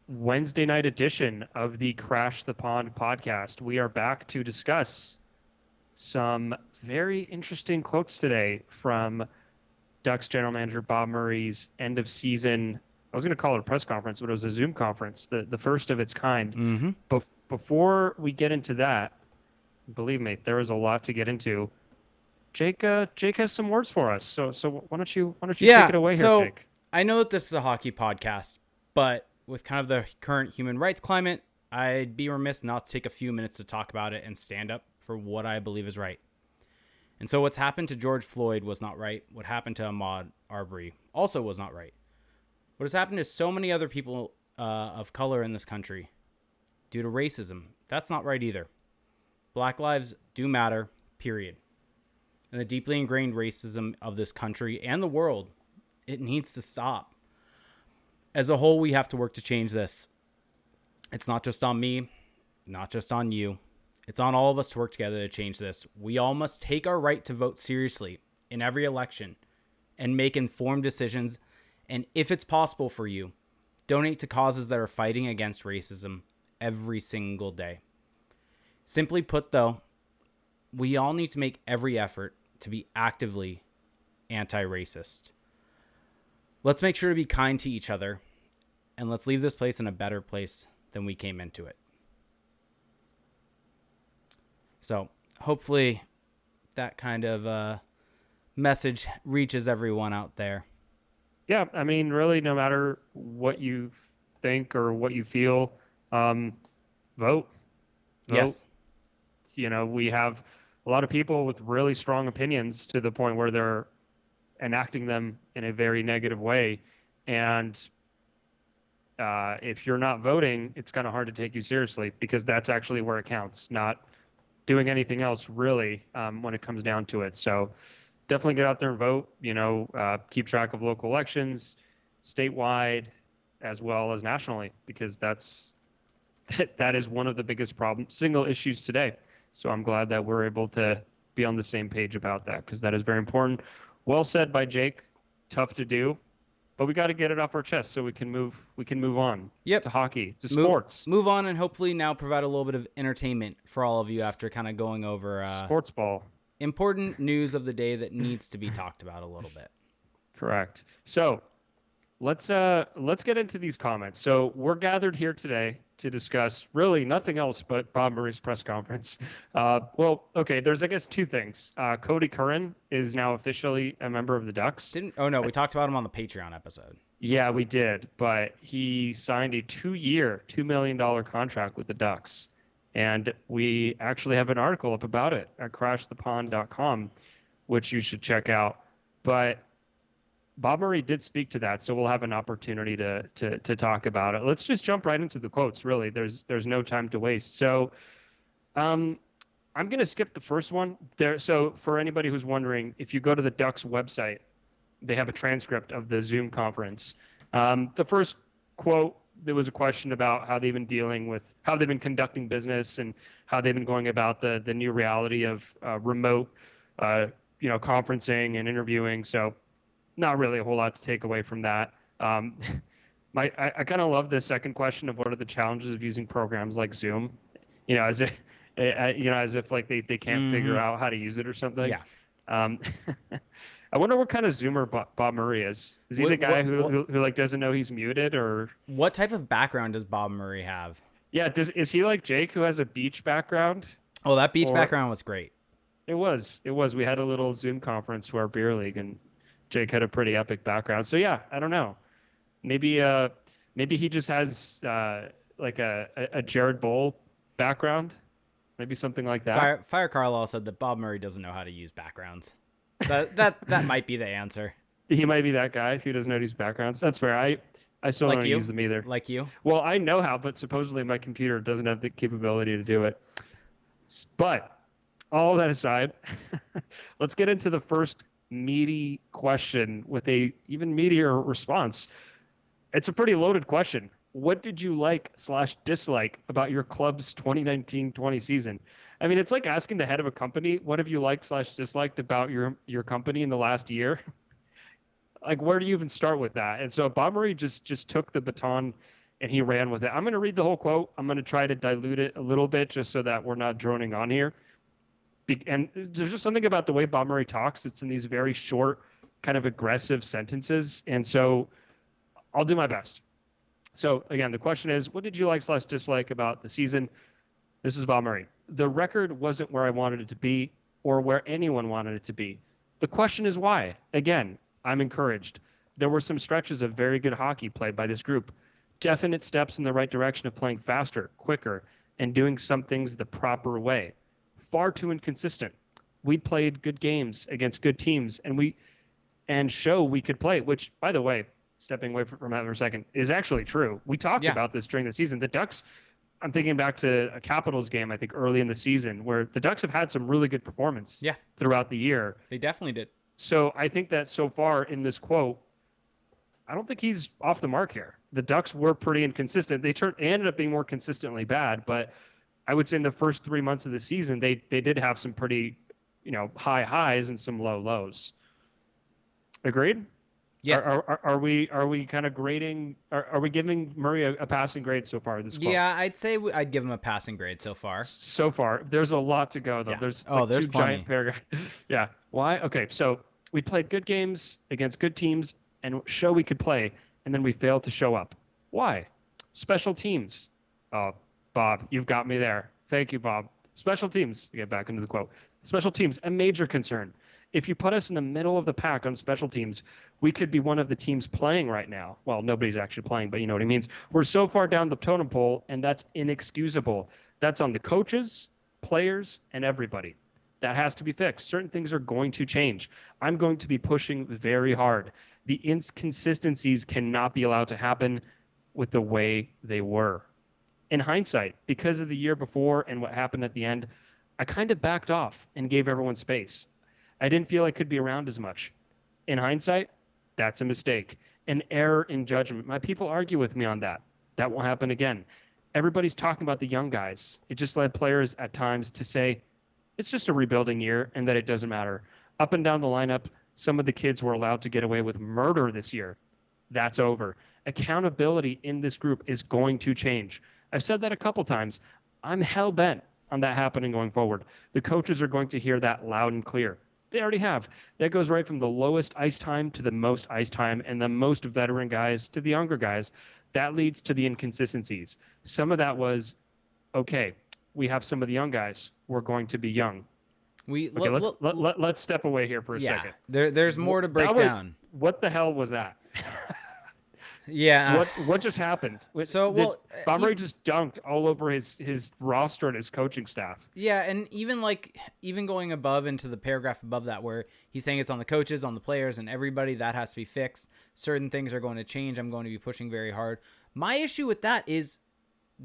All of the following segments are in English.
Wednesday night edition of the Crash the Pond podcast. We are back to discuss some very interesting quotes today from Ducks general manager Bob Murray's end of season. I was going to call it a press conference, but it was a Zoom conference, the first of its kind. Mm-hmm. Before we get into that, believe me, there is a lot to get into. Jake has some words for us. So why don't you take it away here, Jake? I know that this is a hockey podcast, but with kind of the current human rights climate, I'd be remiss not to take a few minutes to talk about it and stand up for what I believe is right. And so what's happened to George Floyd was not right. What happened to Ahmaud Arbery also was not right. What has happened to so many other people of color in this country due to racism, that's not right either. Black lives do matter, period. And the deeply ingrained racism of this country and the world, it needs to stop. As a whole, we have to work to change this. It's not just on me, not just on you. It's on all of us to work together to change this. We all must take our right to vote seriously in every election and make informed decisions. And if it's possible for you, donate to causes that are fighting against racism every single day. Simply put, though, we all need to make every effort to be actively anti-racist. Let's make sure to be kind to each other, and let's leave this place in a better place than we came into it. So hopefully that kind of message reaches everyone out there. Yeah, I mean, really, no matter what you think or what you feel, vote. Yes. You know, we have a lot of people with really strong opinions to the point where they're enacting them in a very negative way. And if you're not voting, it's kind of hard to take you seriously because that's actually where it counts, not doing anything else really when it comes down to it. So definitely get out there and vote, keep track of local elections, statewide, as well as nationally, because that is one of the biggest single issues today. So I'm glad that we're able to be on the same page about that because that is very important. Well said by Jake. Tough to do, but we got to get it off our chest so we can move on to hockey, to sports. Move on and hopefully now provide a little bit of entertainment for all of you after kind of going over sports ball. Important news of the day that needs to be talked about a little bit. Correct. So let's get into these comments. So we're gathered here today to discuss really nothing else but Bob Murray's press conference. There's I guess two things. Kodie Curran is now officially a member of the Ducks. We talked about him on the Patreon episode. Yeah, we did, but he signed a 2-year, $2 million contract with the Ducks. And we actually have an article up about it at crashthepond.com, which you should check out. But Bob Murray did speak to that, so we'll have an opportunity to talk about it. Let's just jump right into the quotes, really. There's no time to waste. So I'm going to skip the first one. So for anybody who's wondering, if you go to the Ducks website, they have a transcript of the Zoom conference. The first quote, there was a question about how they've been conducting business and how they've been going about the new reality of remote, conferencing and interviewing. So not really a whole lot to take away from that. I kind of love the second question of what are the challenges of using programs like Zoom, as if like they can't figure out how to use it or something. Yeah. I wonder what kind of Zoomer Bob Murray is. Is he the guy who like doesn't know he's muted, or what type of background does Bob Murray have? Yeah, is he like Jake who has a beach background? Oh, that beach background was great. It was. We had a little Zoom conference for our beer league, and Jake had a pretty epic background. So yeah, I don't know. Maybe he just has like a Jared Bowl background. Maybe something like that. Fire Carlisle said that Bob Murray doesn't know how to use backgrounds. That might be the answer. He might be that guy who doesn't know how to use backgrounds. That's fair. I still don't use them either. Like you? Well, I know how, but supposedly my computer doesn't have the capability to do it. But all that aside, let's get into the first meaty question with a even meatier response. It's a pretty loaded question. What did you like/dislike about your club's 2019-20 season? I mean, it's like asking the head of a company, what have you liked/disliked about your company in the last year? Like, where do you even start with that? And so Bob Murray just took the baton and he ran with it. I'm going to read the whole quote. I'm going to try to dilute it a little bit just so that we're not droning on here. And there's just something about the way Bob Murray talks. It's in these very short, kind of aggressive sentences. And so I'll do my best. So again, the question is, what did you like/dislike about the season? This is Bob Murray. The record wasn't where I wanted it to be or where anyone wanted it to be. The question is why? Again, I'm encouraged. There were some stretches of very good hockey played by this group. Definite steps in the right direction of playing faster, quicker, and doing some things the proper way. Far too inconsistent. We played good games against good teams, and show we could play, which, by the way, stepping away from that for a second, is actually true. We talked about this during the season. The Ducks, I'm thinking back to a Capitals game, I think early in the season, where the Ducks have had some really good performance throughout the year. They definitely did. So I think that so far in this quote, I don't think he's off the mark here. The Ducks were pretty inconsistent. They ended up being more consistently bad, but I would say in the first 3 months of the season, they did have some pretty, high highs and some low lows. Agreed? Yes. Are we kind of grading? Are we giving Murray a passing grade so far? This quote? Yeah, I'd say I'd give him a passing grade so far. So far, there's a lot to go though. Yeah. There's there's two plenty. giant paragraphs. Yeah. Why? Okay. So we played good games against good teams and show we could play, and then we failed to show up. Why? Special teams. Oh, Bob, you've got me there. Thank you, Bob. Special teams. Get back into the quote. Special teams, a major concern. If you put us in the middle of the pack on special teams, we could be one of the teams playing right now. Well, nobody's actually playing, but you know what he means. We're so far down the totem pole, and that's inexcusable. That's on the coaches, players, and everybody. That has to be fixed. Certain things are going to change. I'm going to be pushing very hard. The inconsistencies cannot be allowed to happen with the way they were. In hindsight, because of the year before and what happened at the end, I kind of backed off and gave everyone space. I didn't feel I could be around as much. In hindsight, that's a mistake, an error in judgment. My people argue with me on that. That won't happen again. Everybody's talking about the young guys. It just led players at times to say, it's just a rebuilding year and that it doesn't matter. Up and down the lineup, some of the kids were allowed to get away with murder this year. That's over. Accountability in this group is going to change. I've said that a couple times. I'm hell-bent on that happening going forward. The coaches are going to hear that loud and clear. They already have. That goes right from the lowest ice time to the most ice time, and the most veteran guys to the younger guys. That leads to the inconsistencies. Some of that was, okay, we have some of the young guys. We're going to be young. Let's step away here for a second. There's more to break down. What the hell was that? Yeah. What just happened? Bob Murray just dunked all over his roster and his coaching staff. Yeah, and even going above into the paragraph above that where he's saying it's on the coaches, on the players, and everybody, that has to be fixed. Certain things are going to change. I'm going to be pushing very hard. My issue with that is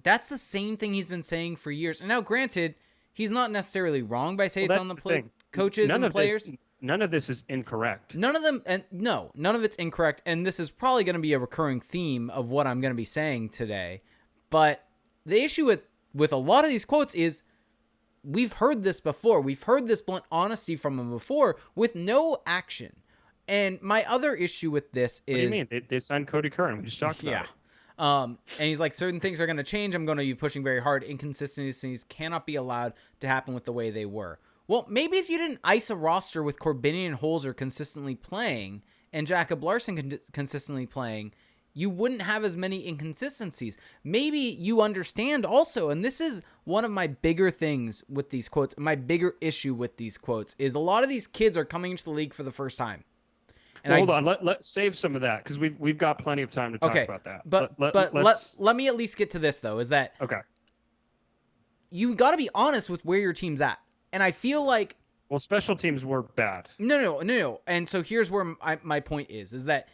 that's the same thing he's been saying for years. And now, granted, he's not necessarily wrong by saying it's on the coaches and players. None of this is incorrect. None of it's incorrect. And this is probably going to be a recurring theme of what I'm going to be saying today. But the issue with a lot of these quotes is we've heard this before. We've heard this blunt honesty from him before with no action. And my other issue with this is... What do you mean? They signed Kodie Curran. We just talked about it. And he's like, certain things are going to change. I'm going to be pushing very hard. Inconsistencies cannot be allowed to happen with the way they were. Well, maybe if you didn't ice a roster with Corbinian and Holzer consistently playing and Jacob Larson consistently playing, you wouldn't have as many inconsistencies. Maybe you understand also, and this is one of my bigger things with these quotes, my bigger issue with these quotes, is a lot of these kids are coming into the league for the first time. And hold on, let's save some of that because we've got plenty of time to talk about that. But let me at least get to this though, is that you got to be honest with where your team's at. And I feel like... Well, special teams were bad. No. And so here's where my point is that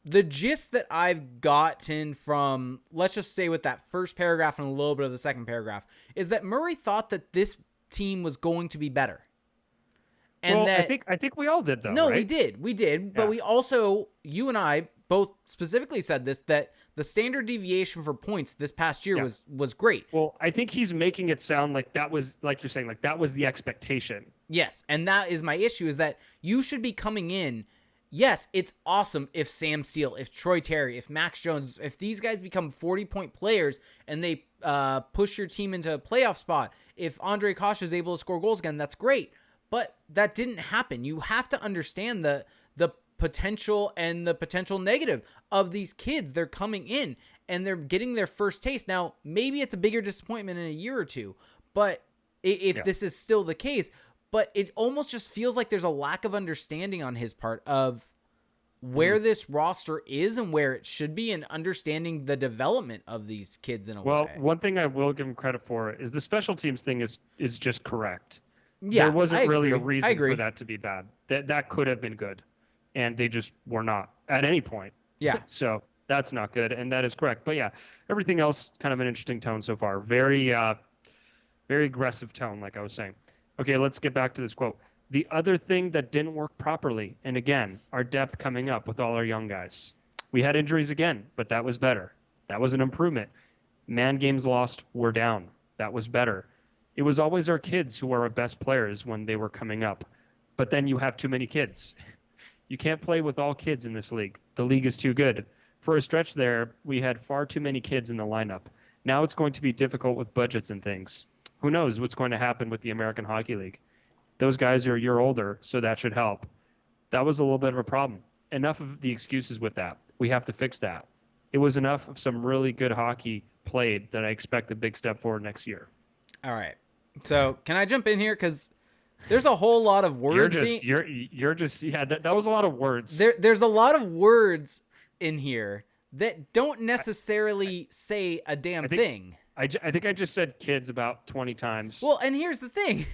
the gist that I've gotten from, let's just say with that first paragraph and a little bit of the second paragraph, is that Murray thought that this team was going to be better. And well, I think we all did, though, No, right? we did. But we also, you and I both specifically said this, that the standard deviation for points this past year was great. Well, I think he's making it sound like that was, like you're saying, like that was the expectation. Yes, and that is my issue, is that you should be coming in, yes, it's awesome if Sam Steele, if Troy Terry, if Max Jones, if these guys become 40-point players and they push your team into a playoff spot. If Andre Kosh is able to score goals again, that's great. But that didn't happen. You have to understand the potential and the potential negative of these kids. They're coming in and they're getting their first taste. Now, maybe it's a bigger disappointment in a year or two, but if this is still the case, but it almost just feels like there's a lack of understanding on his part of where this roster is and where it should be, and understanding the development of these kids in a way. Well, one thing I will give him credit for is the special teams thing is just correct. Yeah, there wasn't really a agree. reason for that to be bad. That could have been good, and they just were not at any point. Yeah. So that's not good, and that is correct. But yeah, everything else kind of an interesting tone so far. Very aggressive tone, like I was saying. Okay, let's get back to this quote. The other thing that didn't work properly, and again, our depth coming up with all our young guys. We had injuries again, but that was better. That was an improvement. Man games lost were down. That was better. It was always our kids who were our best players when they were coming up. But then you have too many kids. You can't play with all kids in this league. The league is too good. For a stretch there, we had far too many kids in the lineup. Now it's going to be difficult with budgets and things. Who knows what's going to happen with the American Hockey League? Those guys are a year older, so that should help. That was a little bit of a problem. Enough of the excuses with that. We have to fix that. It was enough of some really good hockey played that I expect a big step forward next year. All right. So can I jump in here? Because there's a whole lot of words. That was a lot of words. There's a lot of words in here that don't necessarily say a damn thing. I think I just said kids about 20 times. Well, and here's the thing.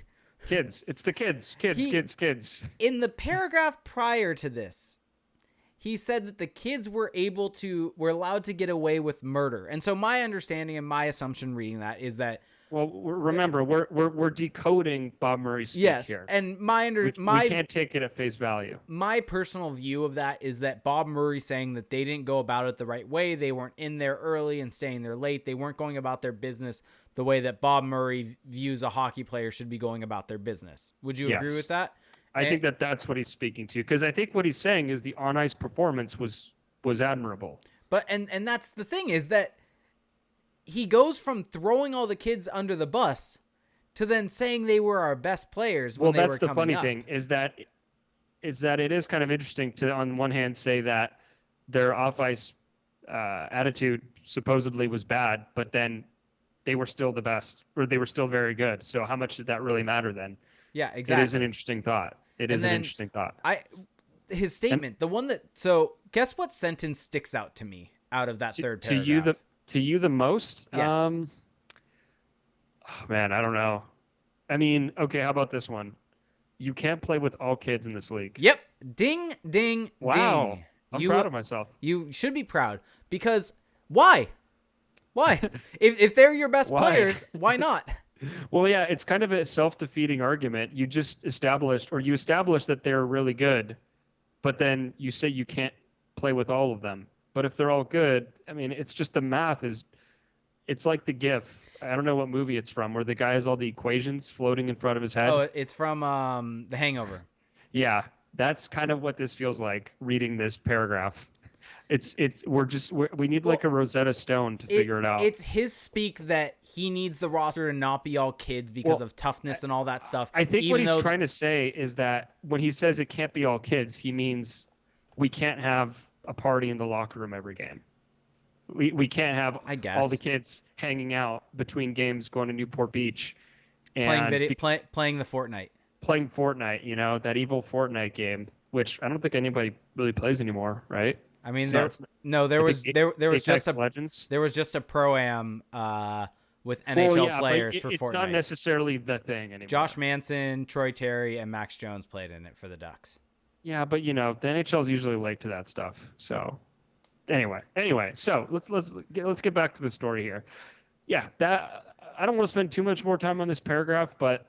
Kids. It's the kids. Kids. In the paragraph prior to this, he said that the kids were allowed to get away with murder. And so my understanding and my assumption reading that is that, well, remember, we're decoding Bob Murray's speech here. And we can't take it at face value. My personal view of that is that Bob Murray saying that they didn't go about it the right way. They weren't in there early and staying there late. They weren't going about their business the way that Bob Murray views a hockey player should be going about their business. Would you agree with that? I think that's what he's speaking to, because I think what he's saying is the on-ice performance was admirable. But and that's the thing, is that he goes from throwing all the kids under the bus to then saying they were our best players when they were coming up. Well, that's the funny thing, is that it is kind of interesting to, on one hand, say that their off-ice attitude supposedly was bad, but then they were still the best, or they were still very good. So how much did that really matter then? Yeah, exactly. It is an interesting thought. His statement, so guess what sentence sticks out to me out of that third paragraph? To you the most? Yes. Oh man, I don't know. I mean, okay, how about this one? You can't play with all kids in this league. Yep. Ding, ding, wow. ding. I'm proud of myself. You should be proud, because why? Why? if they're your best players, why not? Well, yeah, it's kind of a self-defeating argument. You established that they're really good, but then you say you can't play with all of them. But if they're all good, I mean, it's just the math it's like the GIF. I don't know what movie it's from, where the guy has all the equations floating in front of his head. Oh, it's from The Hangover. Yeah, that's kind of what this feels like, reading this paragraph. We need like a Rosetta Stone to figure it out. It's his speak that he needs the roster to not be all kids because of toughness and all that stuff. I think what he's trying to say is that when he says it can't be all kids, he means we can't have a party in the locker room every game. We can't have all the kids hanging out between games, going to Newport Beach and playing the Fortnite. Playing Fortnite, that evil Fortnite game, which I don't think anybody really plays anymore, right? I mean, there was just a pro-am with NHL players for Fortnite. It's not necessarily the thing anymore. Josh Manson, Troy Terry, and Max Jones played in it for the Ducks. Yeah, but the NHL is usually late to that stuff. So anyway, so let's get back to the story here. Yeah, I don't want to spend too much more time on this paragraph, but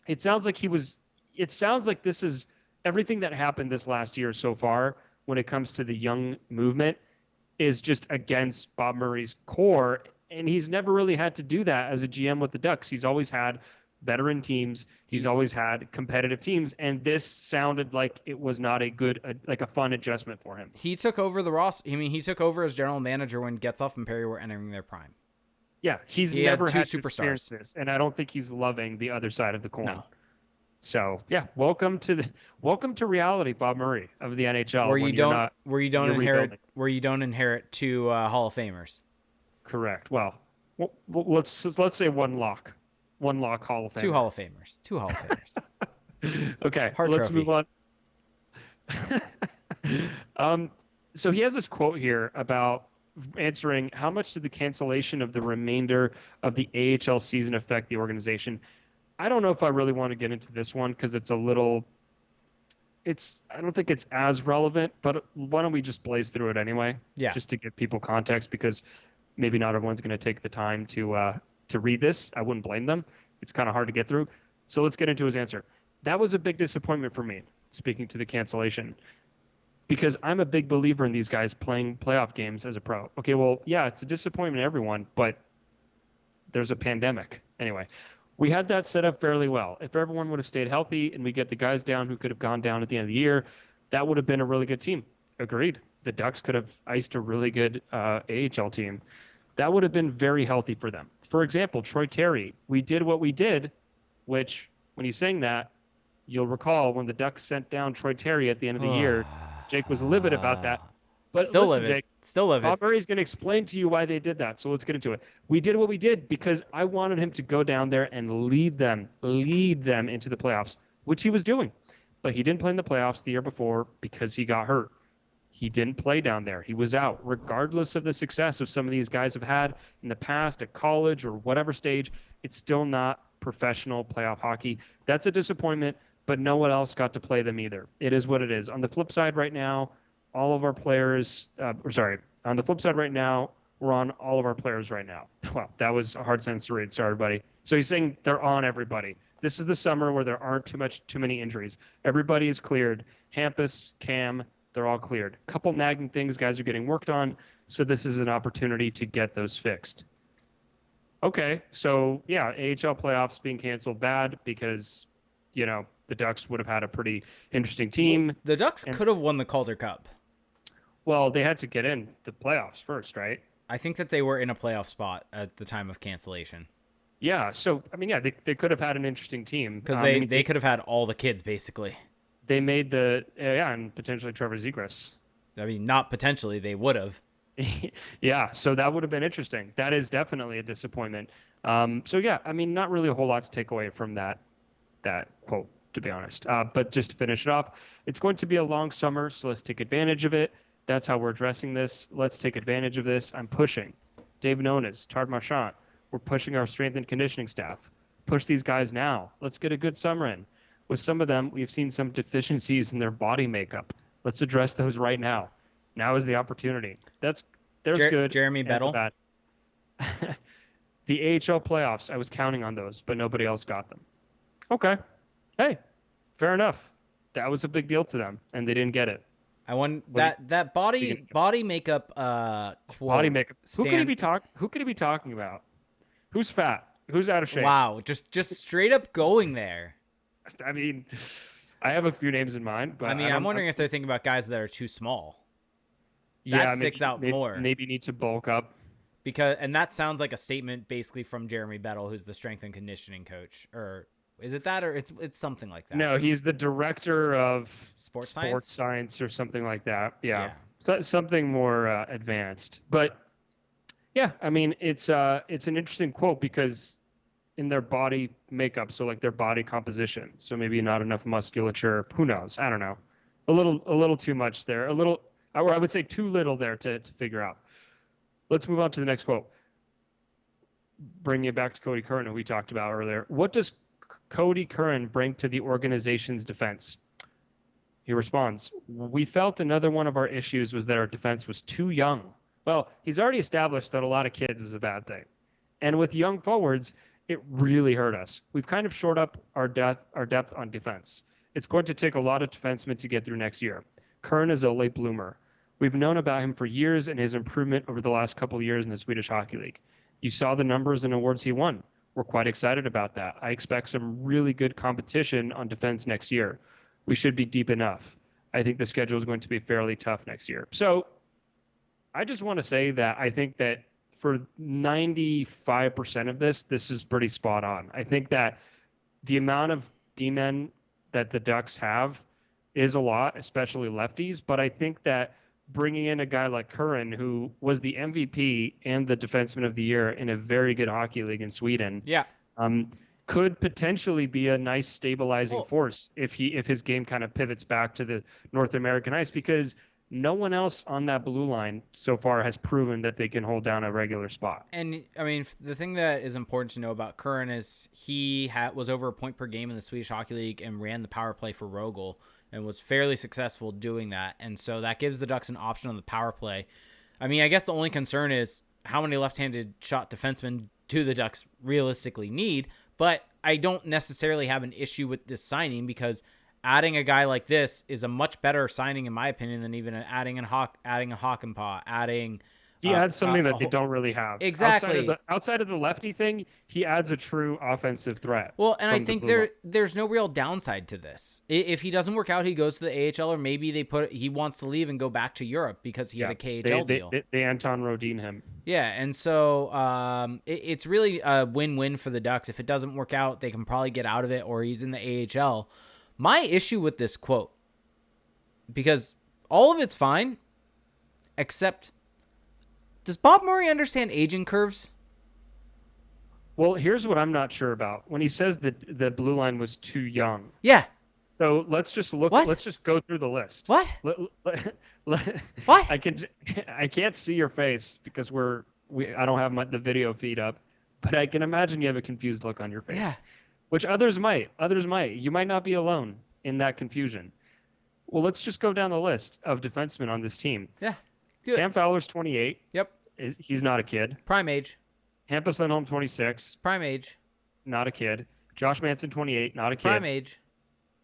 it sounds like this is everything that happened this last year so far when it comes to the young movement is just against Bob Murray's core, and he's never really had to do that as a GM with the Ducks. He's always had veteran teams. He's always had competitive teams, and this sounded like it was not like a fun adjustment for him. He took over the roster. I mean, he took over as general manager when Getzlaf and Perry were entering their prime. Yeah, he never had to experience this, and I don't think he's loving the other side of the coin. No. So yeah, welcome to reality, Bob Murray of the NHL. Where you don't inherit two Hall of Famers. Correct. Well, let's say one lock Hall of Famer. Two Hall of Famers. Okay, Hart let's trophy. move on. So he has this quote here about answering how much did the cancellation of the remainder of the AHL season affect the organization. I don't know if I really want to get into this one because I don't think it's as relevant, but why don't we just blaze through it anyway? Yeah. Just to give people context, because maybe not everyone's going to take the time to read this. I wouldn't blame them. It's kind of hard to get through. So let's get into his answer. That was a big disappointment for me, speaking to the cancellation, because I'm a big believer in these guys playing playoff games as a pro. Okay, well, yeah, it's a disappointment to everyone, but there's a pandemic. Anyway, we had that set up fairly well. If everyone would have stayed healthy and we get the guys down who could have gone down at the end of the year, that would have been a really good team. Agreed. The Ducks could have iced a really good AHL team. That would have been very healthy for them. For example, Troy Terry, we did what we did, which when he's saying that, you'll recall when the Ducks sent down Troy Terry at the end of the year, Jake was livid about that. But still listen, livid. Jake, still livid. Bob Murray's going to explain to you why they did that. So let's get into it. We did what we did because I wanted him to go down there and lead them into the playoffs, which he was doing. But he didn't play in the playoffs the year before because he got hurt. He didn't play down there. He was out. Regardless of the success of some of these guys have had in the past at college or whatever stage, it's still not professional playoff hockey. That's a disappointment, but no one else got to play them either. It is what it is. On the flip side right now, all of our players, on the flip side right now, we're on all of our players right now. Well, that was a hard sentence to read. Sorry, buddy. So he's saying they're on everybody. This is the summer where there aren't too many injuries. Everybody is cleared. Hampus, Cam, they're all cleared. A couple nagging things guys are getting worked on, so this is an opportunity to get those fixed. Okay, so yeah, AHL playoffs being canceled, bad because, the Ducks would have had a pretty interesting team. The Ducks could have won the Calder Cup. Well, they had to get in the playoffs first, right? I think that they were in a playoff spot at the time of cancellation. Yeah, so, they could have had an interesting team. Because they could have had all the kids, basically. They made and potentially Trevor Zegras. Not potentially, they would have. Yeah, so that would have been interesting. That is definitely a disappointment. Not really a whole lot to take away from that quote, to be honest. But just to finish it off, it's going to be a long summer, so let's take advantage of it. That's how we're addressing this. Let's take advantage of this. I'm pushing Dave Nunez, Tard Marchand. We're pushing our strength and conditioning staff. Push these guys now. Let's get a good summer in. With some of them, we've seen some deficiencies in their body makeup. Let's address those right now. Now is the opportunity. There's good. Jeremy Bettle. The AHL playoffs, I was counting on those, but nobody else got them. Okay. Hey, fair enough. That was a big deal to them, and they didn't get it. I want that body makeup quote. Body makeup. Who could he be talking about? Who's fat? Who's out of shape? Wow, just straight up going there. I have a few names in mind, but I'm wondering if they're thinking about guys that are too small. That sticks out more. Maybe need to bulk up. And that sounds like a statement basically from Jeremy Bettle, who's the strength and conditioning coach. Or is it that, or it's something like that? No, he's the director of sports science or something like that. Yeah. So, something more advanced. But yeah, it's an interesting quote because in their body makeup, so like their body composition, so maybe not enough musculature. Who knows? I don't know. A little too much there. Or I would say too little there to figure out. Let's move on to the next quote. Bringing it back to Kodie Curran, who we talked about earlier. What does Kodie Curran bring to the organization's defense? He responds, "We felt another one of our issues was that our defense was too young." Well, he's already established that a lot of kids is a bad thing. And with young forwards, it really hurt us. We've kind of shored up our depth on defense. It's going to take a lot of defensemen to get through next year. Curran is a late bloomer. We've known about him for years and his improvement over the last couple of years in the Swedish Hockey League. You saw the numbers and awards he won. we're quite excited about that. I expect some really good competition on defense next year. We should be deep enough. I think the schedule is going to be fairly tough next year. So I just want to say that I think that for 95% of this is pretty spot on. I think that the amount of D-men that the Ducks have is a lot, especially lefties. But I think that bringing in a guy like Curran, who was the MVP and the defenseman of the year in a very good hockey league in Sweden, could potentially be a nice stabilizing force if his game kind of pivots back to the North American ice, because no one else on that blue line so far has proven that they can hold down a regular spot. And I mean, the thing that is important to know about Curran is he was over a point per game in the Swedish Hockey League and ran the power play for Rögle and was fairly successful doing that. And so that gives the Ducks an option on the power play. I mean, I guess the only concern is how many left-handed shot defensemen do the Ducks realistically need, but I don't necessarily have an issue with this signing because adding a guy like this is a much better signing, in my opinion, than even adding a Hakanpää, adding. He adds something that they don't really have. Exactly. Outside of the lefty thing, he adds a true offensive threat. Well, and I think there's no real downside to this. If he doesn't work out, he goes to the AHL, or maybe he wants to leave and go back to Europe because he had a KHL deal. They Anton Rodin him. Yeah, and so it's really a win-win for the Ducks. If it doesn't work out, they can probably get out of it, or he's in the AHL. My issue with this quote, because all of it's fine, except, does Bob Murray understand aging curves? Well, here's what I'm not sure about. When he says that the blue line was too young. Yeah. So let's just look. What? Let's just go through the list. What? What? I can't see your face because I don't have the video feed up, but I can imagine you have a confused look on your face. Yeah. Which others might. You might not be alone in that confusion. Well, let's just go down the list of defensemen on this team. Yeah. Cam Fowler's 28. Yep. He's not a kid. Prime age. Hampus Lindholm, 26. Prime age. Not a kid. Josh Manson, 28. Not a kid. Prime age.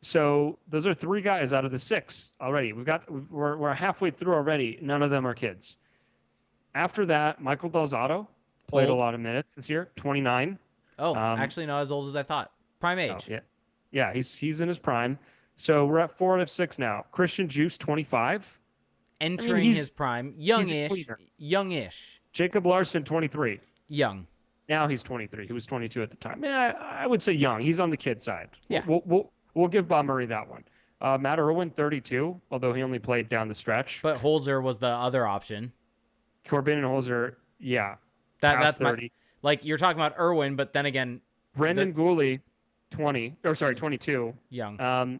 So those are 3 guys out of the 6 already. We're halfway through already. None of them are kids. After that, Michael Del Zotto played a lot of minutes this year. 29. Oh, actually not as old as I thought. Prime age. Oh, yeah, he's in his prime. So we're at 4 out of 6 now. Christian Juice, 25. Entering his prime. Youngish. Jacob Larson, 23. Young. Now he's 23. He was 22 at the time. Yeah, I would say young. He's on the kid side. Yeah. We'll give Bob Murray that one. Matt Irwin, 32, although he only played down the stretch. But Holzer was the other option. Corbin and Holzer, yeah. That's 30. Like, you're talking about Irwin, but then again... Brendan Gooley, 22. Young.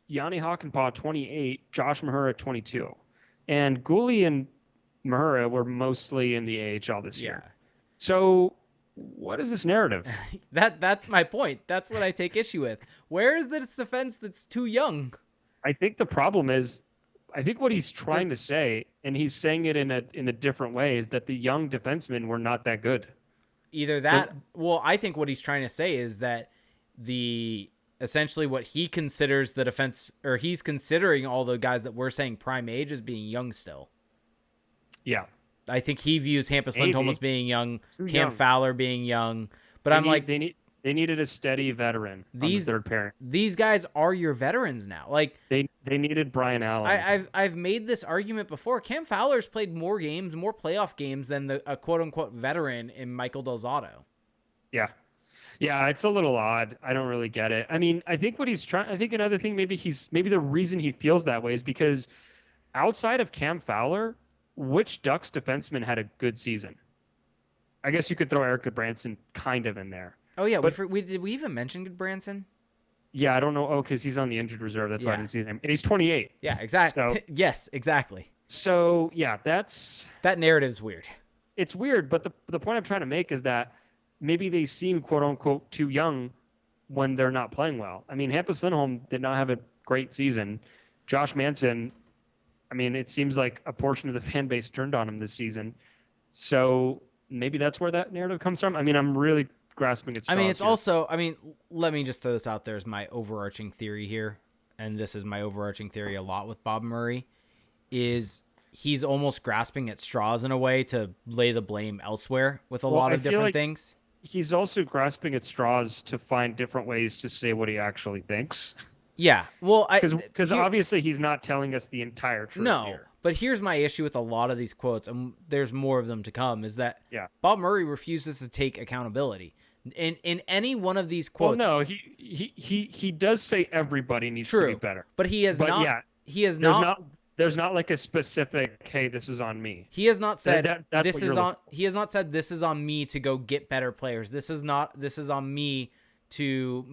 Yanni Hakanpää, 28. Josh Mahura, 22. And Gooley and Mahura were mostly in the AHL this year. So what is this narrative? That's my point. That's what I take issue with. Where is this defense that's too young? I think the problem is, I think what he's trying to say, and he's saying it in a different way, is that the young defensemen were not that good. Either that, well, I think what he's trying to say is that essentially what he considers the defense, or he's considering all the guys that we're saying prime age as being young still. Yeah. I think he views Hampus Lindholm as being young, Cam Fowler being young, but they needed a steady veteran on the third pairing. These guys are your veterans now. Like they needed Brian Allen. I've made this argument before. Cam Fowler's played more games, more playoff games than a quote unquote veteran in Michael Del Zotto. Yeah. Yeah, it's a little odd. I don't really get it. I mean, I think another thing maybe the reason he feels that way is because outside of Cam Fowler, which Ducks defenseman had a good season? I guess you could throw Eric Goodbranson kind of in there. Oh yeah, but did we even mention Goodbranson? Yeah, I don't know. Oh, because he's on the injured reserve. That's why I didn't see him. And he's 28. Yeah, exactly. So, yes, exactly. So yeah, that narrative's weird. It's weird, but the point I'm trying to make is that maybe they seem quote unquote too young when they're not playing well. I mean, Hampus Lindholm did not have a great season. Josh Manson, I mean, it seems like a portion of the fan base turned on him this season. So maybe that's where that narrative comes from. I mean, I'm really grasping at straws. I mean, it's also, let me just throw this out there as my overarching theory here. And this is my overarching theory a lot with Bob Murray, is he's almost grasping at straws in a way to lay the blame elsewhere with a lot of different things. he's also grasping at straws to find different ways to say what he actually thinks. Yeah. Well, Because obviously he's not telling us the entire truth no. here. But here's my issue with a lot of these quotes, and there's more of them to come, is that Bob Murray refuses to take accountability. In any one of these quotes. Well, no, he does say everybody needs to be better. But he has not. Yeah, he has not. There's not like a specific, hey, this is on me. He has not said this is on. He has not said this is on me to go get better players. This is on me to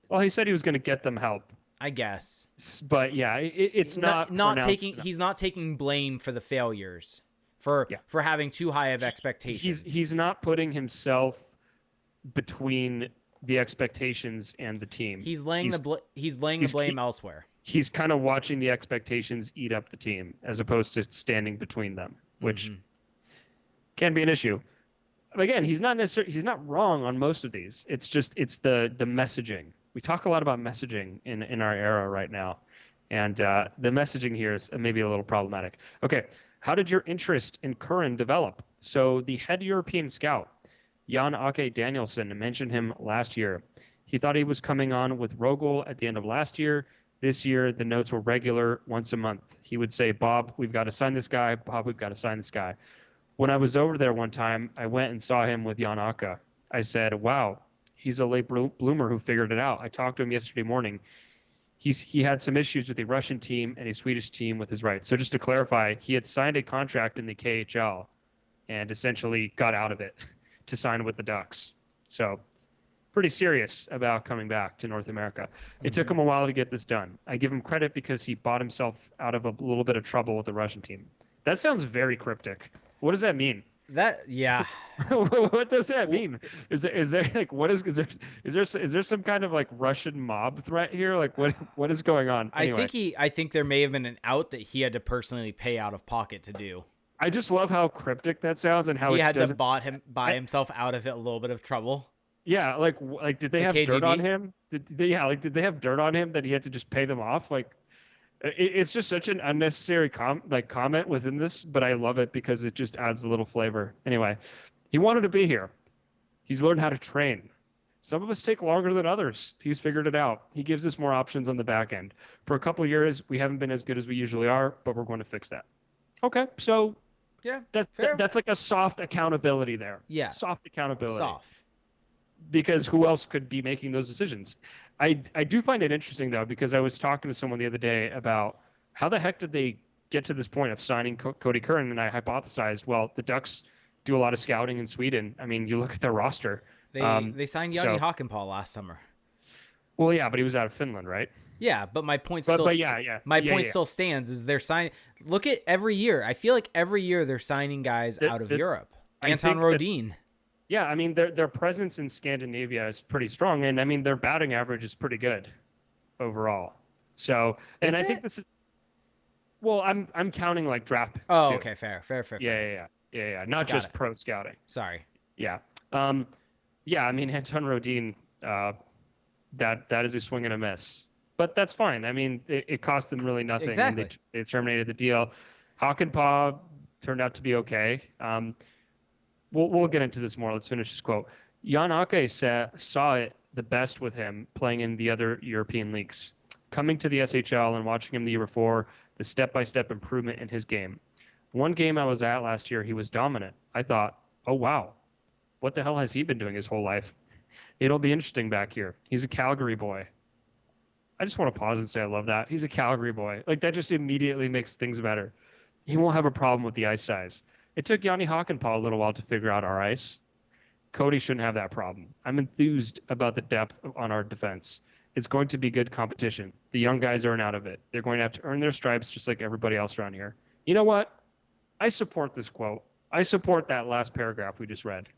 Well, he said he was going to get them help, I guess. But yeah, it's not taking. He's not taking blame for the failures, for having too high of expectations. He's not putting himself between the expectations and the team. He's laying the blame elsewhere. He's kind of watching the expectations eat up the team as opposed to standing between them, which can be an issue. But again, he's not wrong on most of these. It's the messaging. We talk a lot about messaging in our era right now, and the messaging here is maybe a little problematic. Okay, how did your interest in Curran develop? So the head European scout, Jan-Åke Danielsson, mentioned him last year. He thought he was coming on with Rogel at the end of last year. This year, the notes were regular once a month. He would say, Bob, we've got to sign this guy. Bob, we've got to sign this guy. When I was over there one time, I went and saw him with Jan-Åke. I said, wow, he's a late bloomer who figured it out. I talked to him yesterday morning. He had some issues with the Russian team and a Swedish team with his rights. So just to clarify, he had signed a contract in the KHL and essentially got out of it to sign with the Ducks. So pretty serious about coming back to North America. It took him a while to get this done. I give him credit because he bought himself out of a little bit of trouble with the Russian team. That sounds very cryptic. What does that mean? What does that mean? Is there like is there some kind of like Russian mob threat here? Like what is going on? Anyway. I think there may have been an out that he had to personally pay out of pocket to do. I just love how cryptic that sounds and how he had to buy himself out of it, a little bit of trouble. Yeah, like did they have KGB? Dirt on him? Did they have dirt on him that he had to just pay them off? Like it's just such an unnecessary comment within this, but I love it because it just adds a little flavor. Anyway, he wanted to be here. He's learned how to train. Some of us take longer than others. He's figured it out. He gives us more options on the back end. For a couple of years, we haven't been as good as we usually are, but we're going to fix that. Okay, so yeah, that's like a soft accountability there. Yeah, soft accountability. Soft. Because who else could be making those decisions? I do find it interesting, though, because I was talking to someone the other day about how the heck did they get to this point of signing Kodie Curran, and I hypothesized, well, the Ducks do a lot of scouting in Sweden. I mean, you look at their roster. They signed Jani Hakanpää last summer. Well, yeah, but he was out of Finland, right? Yeah, but my point still still stands is they're signing. Look at every year. I feel like every year they're signing guys out of Europe. Anton Rodin. Yeah, I mean their presence in Scandinavia is pretty strong, and I mean their batting average is pretty good overall. So, and I think this is. Well, I'm counting like draft picks. Oh, too. Okay, fair. Yeah. Not just pro scouting. Sorry. Yeah. Yeah. I mean Anton Rodin, that is a swing and a miss, but that's fine. I mean it cost them really nothing. Exactly. And they terminated the deal. Hakanpää turned out to be okay. We'll get into this more. Let's finish this quote. Jan-Åke saw it the best with him playing in the other European leagues. Coming to the SHL and watching him the year before, the step-by-step improvement in his game. One game I was at last year, he was dominant. I thought, oh, wow, what the hell has he been doing his whole life? It'll be interesting back here. He's a Calgary boy. I just want to pause and say I love that. He's a Calgary boy. Like, that just immediately makes things better. He won't have a problem with the ice size. It took Jani Hakanpää a little while to figure out our ice. Kodie shouldn't have that problem. I'm enthused about the depth on our defense. It's going to be good competition. The young guys aren't out of it. They're going to have to earn their stripes just like everybody else around here. You know what? I support this quote. I support that last paragraph we just read.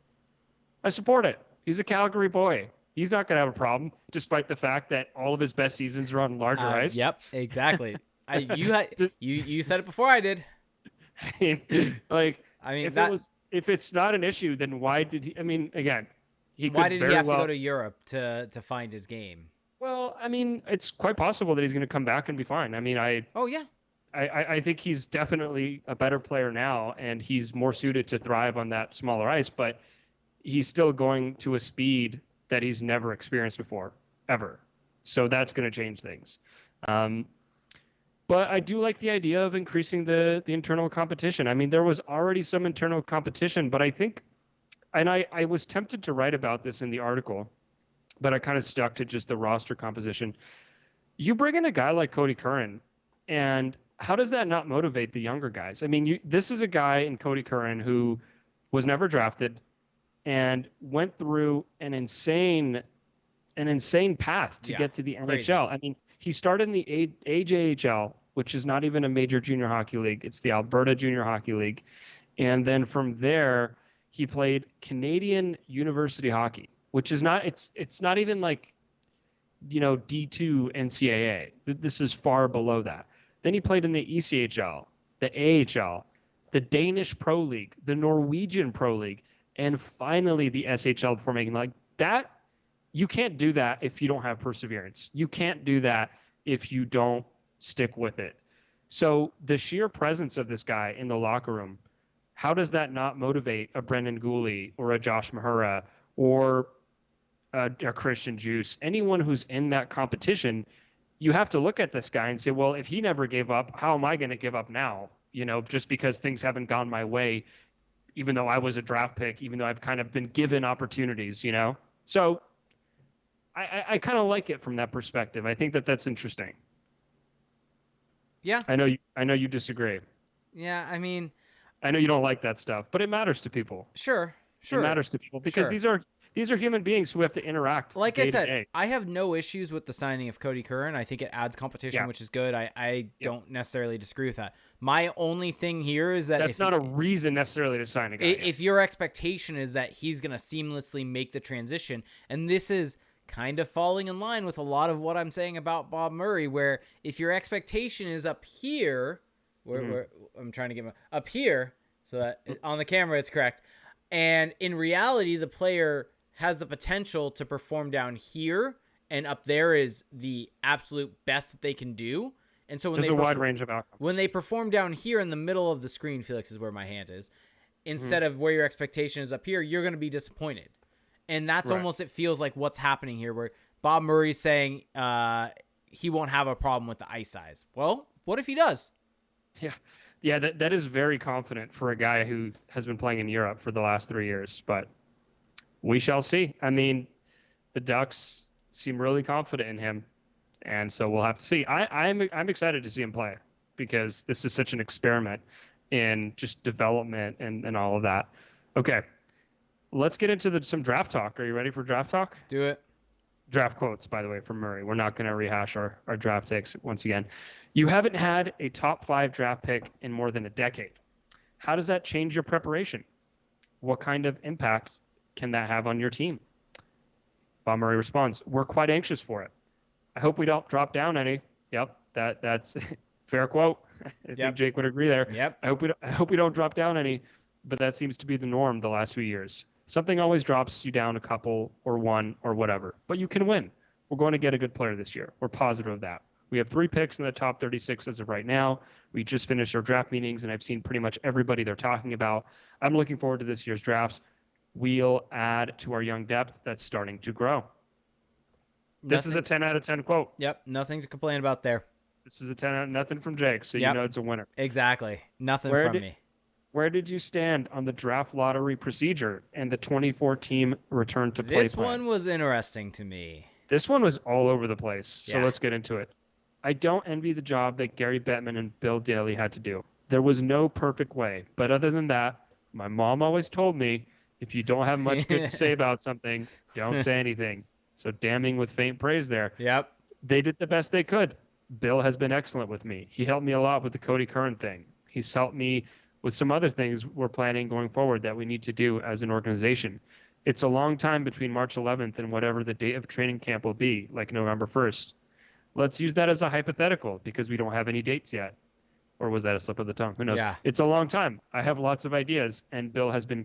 I support it. He's a Calgary boy. He's not going to have a problem, despite the fact that all of his best seasons are on larger ice. Yep, exactly. You said it before I did. If it's not an issue, then why did he? I mean, again, why did he have to go to Europe to find his game? Well, I mean, it's quite possible that he's going to come back and be fine. I mean, I think he's definitely a better player now, and he's more suited to thrive on that smaller ice. But he's still going to a speed that he's never experienced before, ever. So that's going to change things. But I do like the idea of increasing the internal competition. I mean, there was already some internal competition, but I think, and I was tempted to write about this in the article, but I kind of stuck to just the roster composition. You bring in a guy like Kodie Curran, and how does that not motivate the younger guys? I mean, this is a guy in Kodie Curran who was never drafted and went through an insane path to get to the Crazy. NHL. I mean, he started in the AJHL, which is not even a major junior hockey league. It's the Alberta Junior Hockey League. And then from there, he played Canadian University Hockey, which is not, it's not even like, D2 NCAA. This is far below that. Then he played in the ECHL, the AHL, the Danish Pro League, the Norwegian Pro League, and finally the SHL before making like that. You can't do that if you don't have perseverance. You can't do that if you don't stick with it. So the sheer presence of this guy in the locker room, how does that not motivate a Brendan Gooley or a Josh Mahura or a Christian Juice? Anyone who's in that competition, you have to look at this guy and say, well, if he never gave up, how am I going to give up now? Just because things haven't gone my way, even though I was a draft pick, even though I've kind of been given opportunities, So I kind of like it from that perspective. I think that's interesting. Yeah. I know you disagree. Yeah, I mean, I know you don't like that stuff, but it matters to people. Sure. It matters to people because Sure. these are human beings who have to interact. Like day I to said, day. I have no issues with the signing of Kodie Curran. I think it adds competition, which is good. I don't necessarily disagree with that. My only thing here is that that's not a reason necessarily to sign a guy. If your expectation is that he's going to seamlessly make the transition, and this is kind of falling in line with a lot of what I'm saying about Bob Murray, where if your expectation is up here, where I'm trying to get up here so that on the camera it's correct, and in reality the player has the potential to perform down here, and up there is the absolute best that they can do. And so when there's a wide range of outcomes. When they perform down here in the middle of the screen, Felix is where my hand is, instead of where your expectation is up here, you're going to be disappointed. And that's almost, it feels like what's happening here, where Bob Murray's saying he won't have a problem with the ice size. Well, what if he does? Yeah, that is very confident for a guy who has been playing in Europe for the last 3 years. But we shall see. I mean, the Ducks seem really confident in him, and so we'll have to see. I'm excited to see him play because this is such an experiment in just development and all of that. Okay. Let's get into some draft talk. Are you ready for draft talk? Do it. Draft quotes, by the way, from Murray. We're not going to rehash our draft takes once again. You haven't had a top 5 draft pick in more than a decade. How does that change your preparation? What kind of impact can that have on your team? Bob Murray responds, we're quite anxious for it. I hope we don't drop down any. Yep, that's fair quote. I think Jake would agree there. Yep. I hope we don't drop down any, but that seems to be the norm the last few years. Something always drops you down a couple or one or whatever, but you can win. We're going to get a good player this year. We're positive of that. We have 3 picks in the top 36 as of right now. We just finished our draft meetings, and I've seen pretty much everybody they're talking about. I'm looking forward to this year's drafts. We'll add to our young depth that's starting to grow. This is a 10 out of 10 quote. Yep, nothing to complain about there. This is a 10 out of nothing from Jake, so you know it's a winner. Exactly. Nothing from me. Where did you stand on the draft lottery procedure and the 24-team return to play This plan? one was interesting to me. This one was all over the place, so Yeah. let's get into it. I don't envy the job that Gary Bettman and Bill Daly had to do. There was no perfect way, but other than that, my mom always told me, if you don't have much good to say about something, don't say anything. So damning with faint praise there. Yep. They did the best they could. Bill has been excellent with me. He helped me a lot with the Kodie Curran thing. He's helped me with some other things we're planning going forward that we need to do as an organization. It's a long time between March 11th and whatever the date of training camp will be, like November 1st. Let's use that as a hypothetical because we don't have any dates yet. Or was that a slip of the tongue? Who knows? Yeah. It's a long time. I have lots of ideas, and Bill has been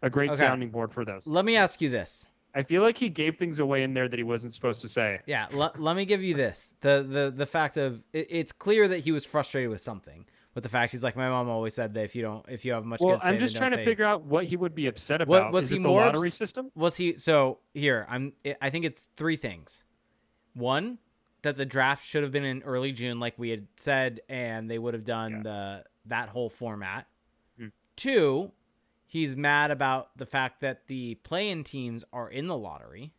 a great sounding board for those. Let me ask you this. I feel like he gave things away in there that he wasn't supposed to say. Yeah, let me give you this. The fact of it's clear that he was frustrated with something. with the fact he's like, my mom always said that if you have much Well, good to say, I'm just then trying don't to say figure out what he would be upset What about. was Is he it the more lottery system? Was he so here? I think it's three things. One, that the draft should have been in early June, like we had said, and they would have done that whole format. Mm. Two, he's mad about the fact that the play-in teams are in the lottery.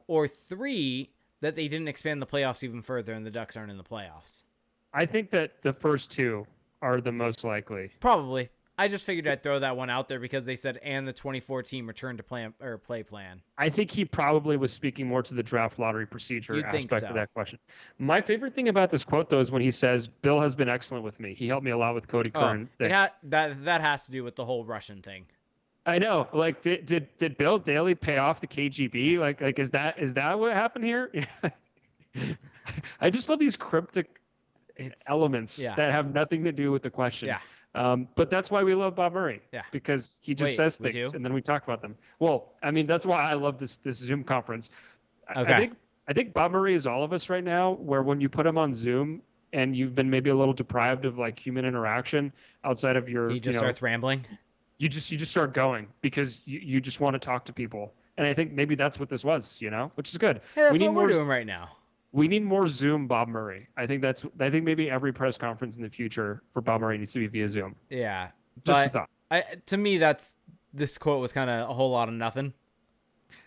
Or three, that they didn't expand the playoffs even further and the Ducks aren't in the playoffs. I think that the first two are the most likely. Probably. I just figured I'd throw that one out there because they said, and the 2014 return to play plan. I think he probably was speaking more to the draft lottery procedure You'd think aspect so. of that question. My favorite thing about this quote, though, is when he says, "Bill has been excellent with me. He helped me a lot with Kodie Curran." That has to do with the whole Russian thing. I know. Like, did Bill Daly pay off the KGB? Like is that what happened here? I just love these cryptic elements that have nothing to do with the question. Yeah. But that's why we love Bob Murray. Yeah. Because he just says things and then we talk about them. Well, I mean, that's why I love this Zoom conference. Okay. I think Bob Murray is all of us right now, where when you put him on Zoom and you've been maybe a little deprived of like human interaction outside of your, he just starts rambling. You just start going because you just want to talk to people. And I think maybe that's what this was, which is good. Hey, that's what we're doing right now. We need more Zoom Bob Murray. I think maybe every press conference in the future for Bob Murray needs to be via Zoom. Yeah. Just a thought. To me, this quote was kind of a whole lot of nothing.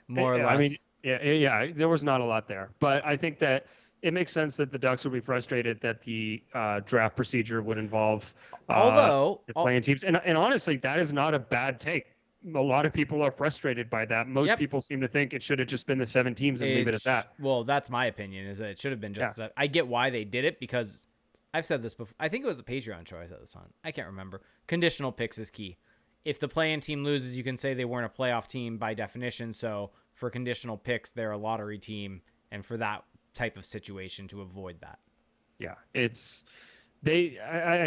More or less. I mean, yeah, there was not a lot there. But I think that it makes sense that the Ducks would be frustrated that the draft procedure would involve the playing teams. And honestly, that is not a bad take. A lot of people are frustrated by that. Most people seem to think it should have just been the 7 teams and leave it at that. Well, that's my opinion, is that it should have been just I get why they did it, because I've said this before. I think it was the Patreon show I said this on. I can't remember. Conditional picks is key. If the play-in team loses, you can say they weren't a playoff team by definition. So for conditional picks, they're a lottery team. And for that type of situation, to avoid that. Yeah, I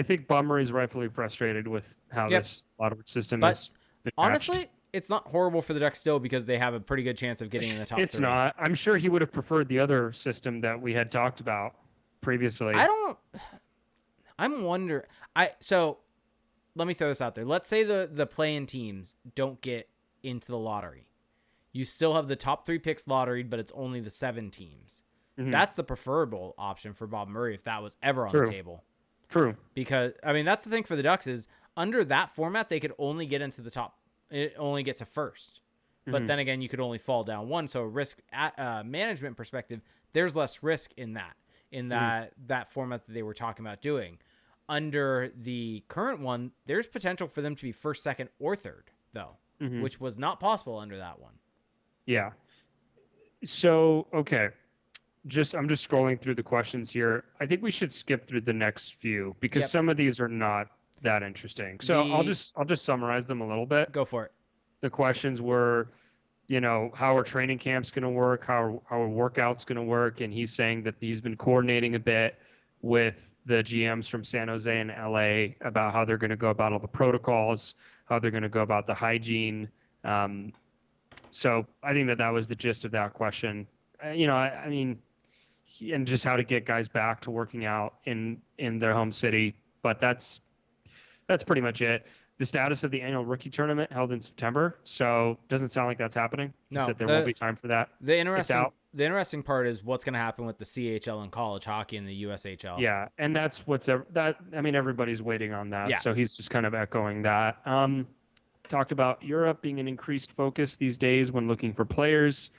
think Bob Murray is rightfully frustrated with how this lottery system is. Honestly, it's not horrible for the Ducks still, because they have a pretty good chance of getting in the top 3. It's not. I'm sure he would have preferred the other system that we had talked about previously. So let me throw this out there. Let's say the play-in teams don't get into the lottery. You still have the top 3 picks lotteried, but it's only the 7 teams. Mm-hmm. That's the preferable option for Bob Murray if that was ever on the table. True. Because, I mean, that's the thing for the Ducks is, under that format, they could only get into the top. It only gets a first. But then again, you could only fall down 1. So risk management perspective, there's less risk in that format that they were talking about doing. Under the current one, there's potential for them to be first, second, or third, though, which was not possible under that one. Yeah. So, okay. I'm just scrolling through the questions here. I think we should skip through the next few because some of these are not that interesting. So I'll just summarize them a little bit. Go for it. The questions were, how are training camps going to work? How are workouts going to work? And he's saying that he's been coordinating a bit with the GMs from San Jose and LA about how they're going to go about all the protocols, how they're going to go about the hygiene. So I think that was the gist of that question. I mean, and just how to get guys back to working out in their home city. But that's pretty much it. The status of the annual rookie tournament held in September, so doesn't sound like that's happening. No, there will be time for that. The interesting part is what's going to happen with the CHL and college hockey and the USHL. Yeah, and that's everybody's waiting on that. Yeah. So he's just kind of echoing that. Talked about Europe being an increased focus these days when looking for players.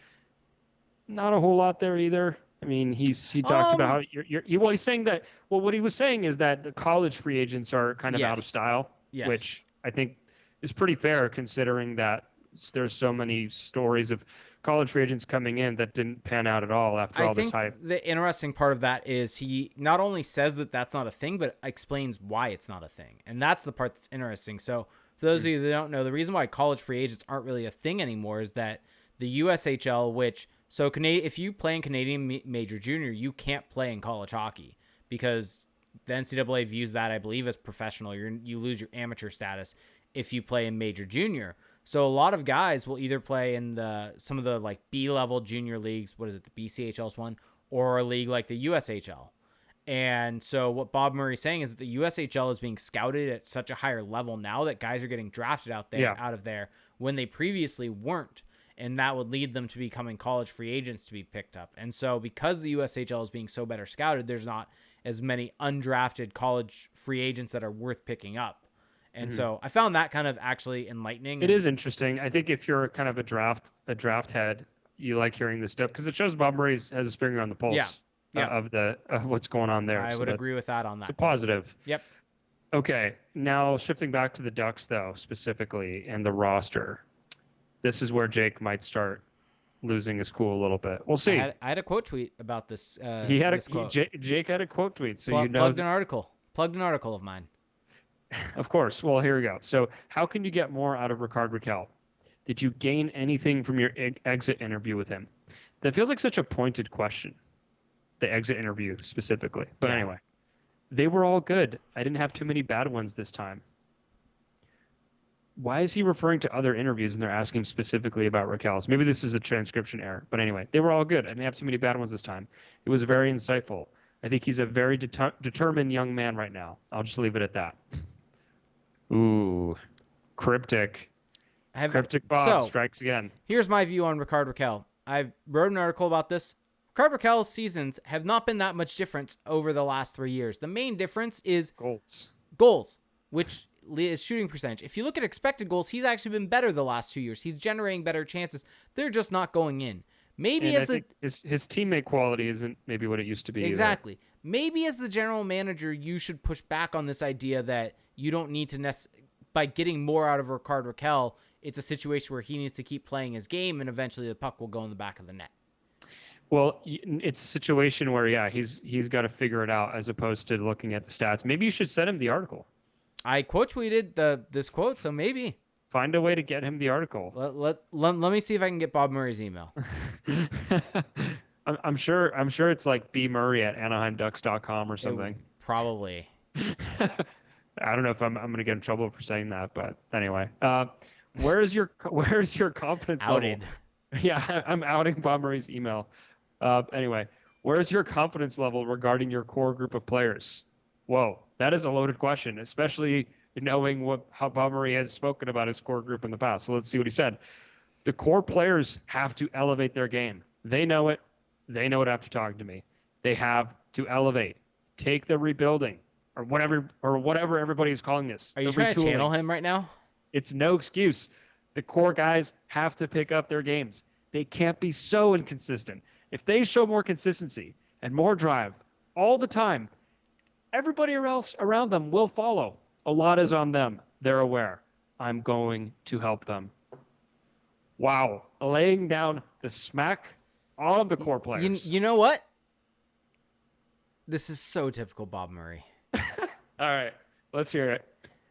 Not a whole lot there either. I mean, he talked about how he's saying that. Well, what he was saying is that the college free agents are kind of out of style, which I think is pretty fair considering that there's so many stories of college free agents coming in that didn't pan out at all after all this hype. The interesting part of that is he not only says that that's not a thing, but explains why it's not a thing, and that's the part that's interesting. So for those of you that don't know, the reason why college free agents aren't really a thing anymore is that the USHL, so if you play in Canadian Major Junior, you can't play in college hockey because the NCAA views that, I believe, as professional. You lose your amateur status if you play in Major Junior. So a lot of guys will either play in some of the like B-level junior leagues, what is it, the BCHL's one, or a league like the USHL. And so what Bob Murray's saying is that the USHL is being scouted at such a higher level now that guys are getting drafted out of there when they previously weren't. And that would lead them to becoming college free agents to be picked up. And so because the USHL is being so better scouted, there's not as many undrafted college free agents that are worth picking up. And so I found that kind of actually enlightening. It is interesting. I think if you're kind of a draft head, you like hearing this stuff because it shows Bob Murray has his finger on the pulse of what's going on there. I would agree with that on that. It's a positive. Yep. Okay, now shifting back to the Ducks though, specifically and the roster. This is where Jake might start losing his cool a little bit. We'll see. I had a quote tweet about this. Jake had a quote tweet, so plugged an article of mine. Of course. Well, here we go. So, how can you get more out of Rickard Rakell? Did you gain anything from your exit interview with him? That feels like such a pointed question. The exit interview specifically, but anyway, they were all good. I didn't have too many bad ones this time. Why is he referring to other interviews and they're asking specifically about Rakell's? Maybe this is a transcription error, but anyway, they were all good. I didn't have too many bad ones this time. It was very insightful. I think he's a very determined young man right now. I'll just leave it at that. Ooh, cryptic. Cryptic Bob strikes again. Here's my view on Rickard Rakell. I wrote an article about this. Rickard Rakell's seasons have not been that much difference over the last 3 years. The main difference is goals, which is shooting percentage. If you look at expected goals, he's actually been better the last 2 years. He's generating better chances. They're just not going in. Maybe I think his teammate quality isn't maybe what it used to be. Exactly. Either. Maybe as the general manager, you should push back on this idea that you don't need to by getting more out of Rickard Rakell, it's a situation where he needs to keep playing his game and eventually the puck will go in the back of the net. Well, it's a situation where, he's got to figure it out as opposed to looking at the stats. Maybe you should send him the article. I quote tweeted this quote, so maybe. Find a way to get him the article. Let me see if I can get Bob Murray's email. I'm sure it's like bmurray@anaheimducks.com or something. Probably. I don't know if I'm going to get in trouble for saying that, but anyway. Where's your confidence Outed. level? Yeah, I'm outing Bob Murray's email. Anyway, where's your confidence level regarding your core group of players? Whoa, that is a loaded question, especially knowing how Bob Murray has spoken about his core group in the past. So let's see what he said. The core players have to elevate their game. They know it. They know it after talking to me. They have to elevate. Take the rebuilding or whatever everybody's calling this. Are you trying to channel him right now? It's no excuse. The core guys have to pick up their games. They can't be so inconsistent. If they show more consistency and more drive all the time, everybody else around them will follow. A lot is on them. They're aware. I'm going to help them. Wow. Laying down the smack on the core players. You know what? This is so typical Bob Murray. All right. Let's hear it.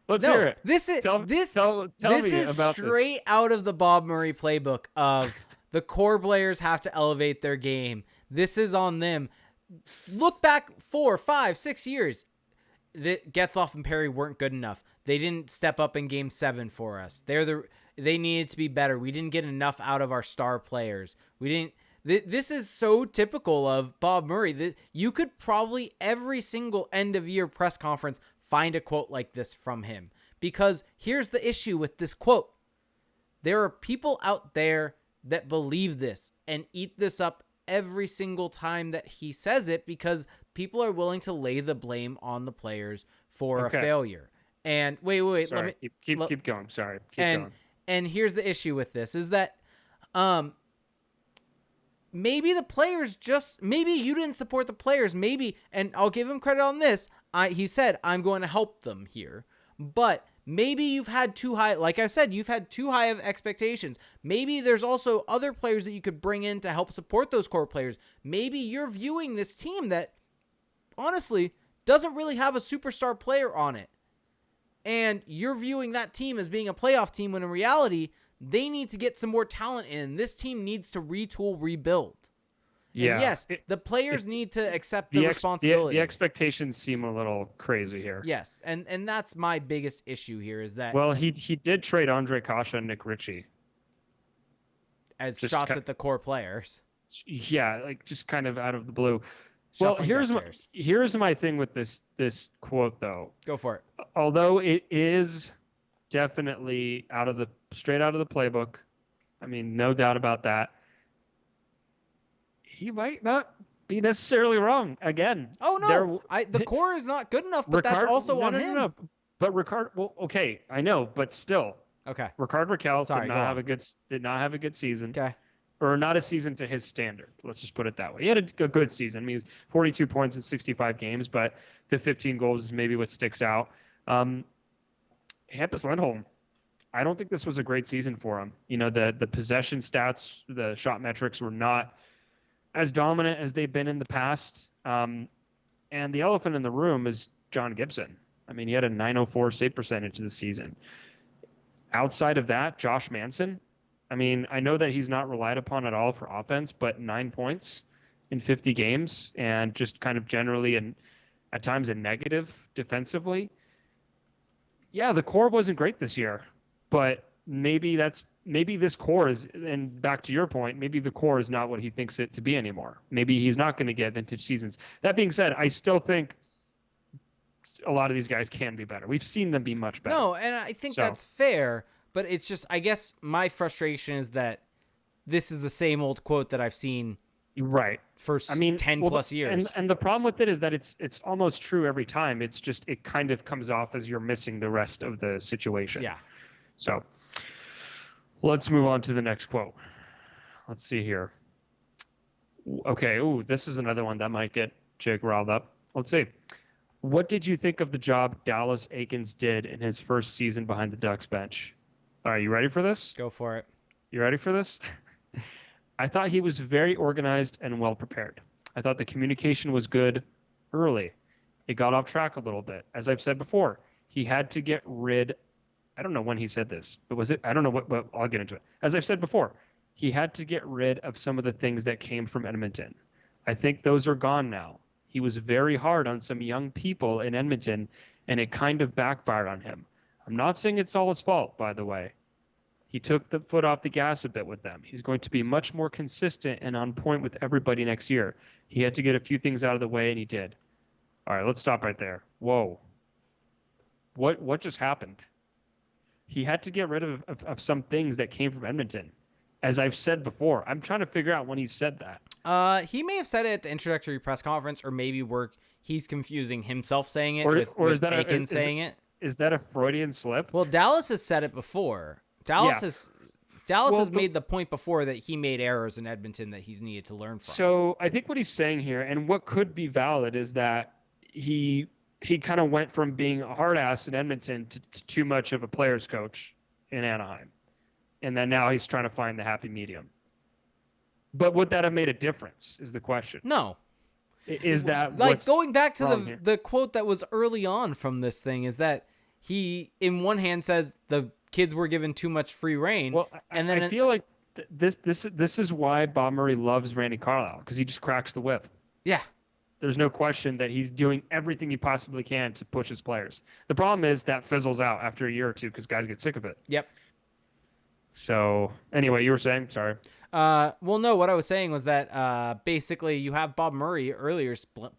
Hear it. This is tell this me about straight out of the Bob Murray playbook of the core players have to elevate their game. This is on them. Look back 4, 5, 6 years. Getzlaf and Perry weren't good enough. They didn't step up in Game 7 for us. They needed to be better. We didn't get enough out of our star players. This is so typical of Bob Murray. You could probably every single end of year press conference find a quote like this from him. Because here's the issue with this quote. There are people out there that believe this and eat this up every single time that he says it because people are willing to lay the blame on the players for a failure. And wait. Sorry. Keep going. Sorry. Keep going. And here's the issue with this is that maybe the players maybe you didn't support the players. Maybe, and I'll give him credit on this. He said, I'm going to help them here. But maybe you've had too high, like I said, you've had too high of expectations. Maybe there's also other players that you could bring in to help support those core players. Maybe you're viewing this team that, honestly, doesn't really have a superstar player on it. And you're viewing that team as being a playoff team when in reality, they need to get some more talent in. This team needs to retool, rebuild. Yeah. And yes, the players need to accept the responsibility. The expectations seem a little crazy here. Yes, and that's my biggest issue here is that... Well, he did trade Andre Kasha and Nick Ritchie. As shots at the core players. Yeah, like just kind of out of the blue. Well, Shuffling deck chairs. here's my thing with this quote though. Go for it. Although it is definitely straight out of the playbook. I mean, no doubt about that. He might not be necessarily wrong again. Oh no, the core is not good enough, but that's also on him. No. But Ricard, well, okay, I know, but still. Okay. Ricard Raquel did not have a good season. Okay. Or not a season to his standard. Let's just put it that way. He had a good season. I mean, he was 42 points in 65 games, but the 15 goals is maybe what sticks out. Hampus Lindholm, I don't think this was a great season for him. You know, the possession stats, the shot metrics were not as dominant as they've been in the past. And the elephant in the room is John Gibson. I mean, he had a .904 save percentage this season. Outside of that, Josh Manson. I mean, I know that he's not relied upon at all for offense, but 9 points in 50 games and just kind of generally and at times a negative defensively. Yeah, the core wasn't great this year, but maybe this core is, and back to your point, maybe the core is not what he thinks it to be anymore. Maybe he's not going to get vintage seasons. That being said, I still think a lot of these guys can be better. We've seen them be much better. No, and I think that's fair, but it's just, I guess my frustration is that this is the same old quote that I've seen for 10 plus years. And the problem with it is that it's almost true every time. It's just, it kind of comes off as you're missing the rest of the situation. Yeah. So let's move on to the next quote. Let's see here. Okay. Ooh, this is another one that might get Jake riled up. Let's see. What did you think of the job Dallas Eakins did in his first season behind the Ducks bench? All right, you ready for this? Go for it. You ready for this? I thought he was very organized and well prepared. I thought the communication was good early. It got off track a little bit. As I've said before, he had to get rid. I don't know when he said this, but was it? I don't know what, but I'll get into it. As I've said before, he had to get rid of some of the things that came from Edmonton. I think those are gone now. He was very hard on some young people in Edmonton, and it kind of backfired on him. I'm not saying it's all his fault, by the way. He took the foot off the gas a bit with them. He's going to be much more consistent and on point with everybody next year. He had to get a few things out of the way, and he did. All right, let's stop right there. Whoa. What just happened? He had to get rid of some things that came from Edmonton. As I've said before, I'm trying to figure out when he said that. He may have said it at the introductory press conference, or maybe he's confusing himself saying it with is that Eakins saying it. Is that a Freudian slip? Well, Dallas has said it before. Dallas has made the point before that he made errors in Edmonton that he's needed to learn from. So I think what he's saying here, and what could be valid, is that he kind of went from being a hard ass in Edmonton to too much of a player's coach in Anaheim. And then now he's trying to find the happy medium. But would that have made a difference is the question. No. Is that like going back to the quote that was early on from this thing is that he, in one hand, says the kids were given too much free reign. Well, and then I feel like this is why Bob Murray loves Randy Carlyle, because he just cracks the whip. Yeah. There's no question that he's doing everything he possibly can to push his players. The problem is that fizzles out after a year or two because guys get sick of it. Yep. So anyway, you were saying, sorry. Well, no, what I was saying was that basically you have Bob Murray earlier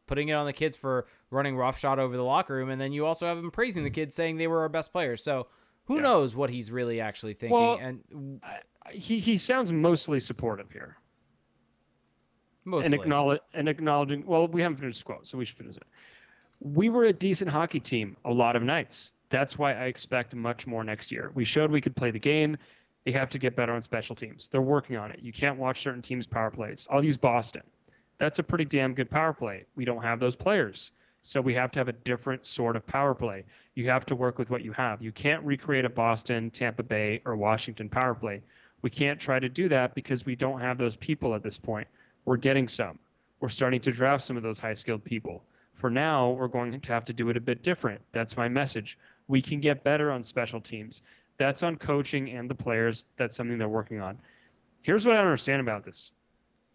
putting it on the kids for running roughshod over the locker room, and then you also have him praising the kids, saying they were our best players. So who knows what he's really actually thinking? Well, and he sounds mostly supportive here. Mostly. And acknowledging. Well, we haven't finished the quote, so we should finish it. We were a decent hockey team a lot of nights. That's why I expect much more next year. We showed we could play the game. They have to get better on special teams. They're working on it. You can't watch certain teams' power plays. I'll use Boston. That's a pretty damn good power play. We don't have those players. So we have to have a different sort of power play. You have to work with what you have. You can't recreate a Boston, Tampa Bay, or Washington power play. We can't try to do that because we don't have those people at this point. We're getting some. We're starting to draft some of those high-skilled people. For now, we're going to have to do it a bit different. That's my message. We can get better on special teams. That's on coaching and the players. That's something they're working on. Here's what I don't understand about this.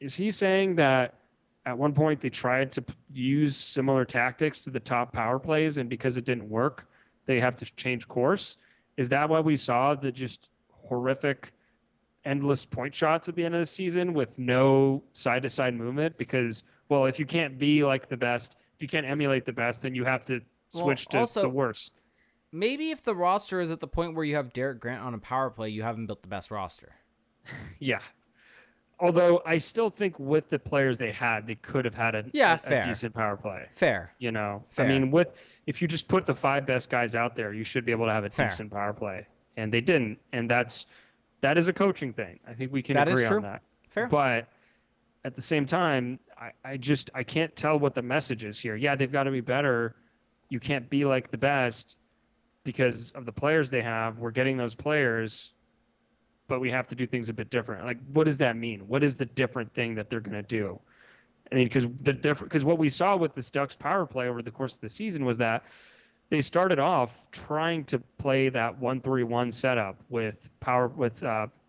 Is he saying that at one point they tried to use similar tactics to the top power plays, and because it didn't work, they have to change course? Is that why we saw the just horrific, endless point shots at the end of the season with no side-to-side movement? Because well, if you can't be like the best, if you can't emulate the best, then you have to switch to also, the worst. Maybe if the roster is at the point where you have Derek Grant on a power play, you haven't built the best roster. Yeah. Although I still think with the players they had, they could have had a decent power play. Fair. I mean, if you just put the 5 best guys out there, you should be able to have a decent power play. And they didn't. And that is a coaching thing. I think we can agree on that. Fair. But at the same time, I can't tell what the message is here. Yeah, they've got to be better. You can't be like the best because of the players they have. We're getting those players, but we have to do things a bit different. Like, what does that mean? What is the different thing that they're going to do? I mean, because what we saw with the Ducks power play over the course of the season was that they started off trying to play that 1-3-1 setup with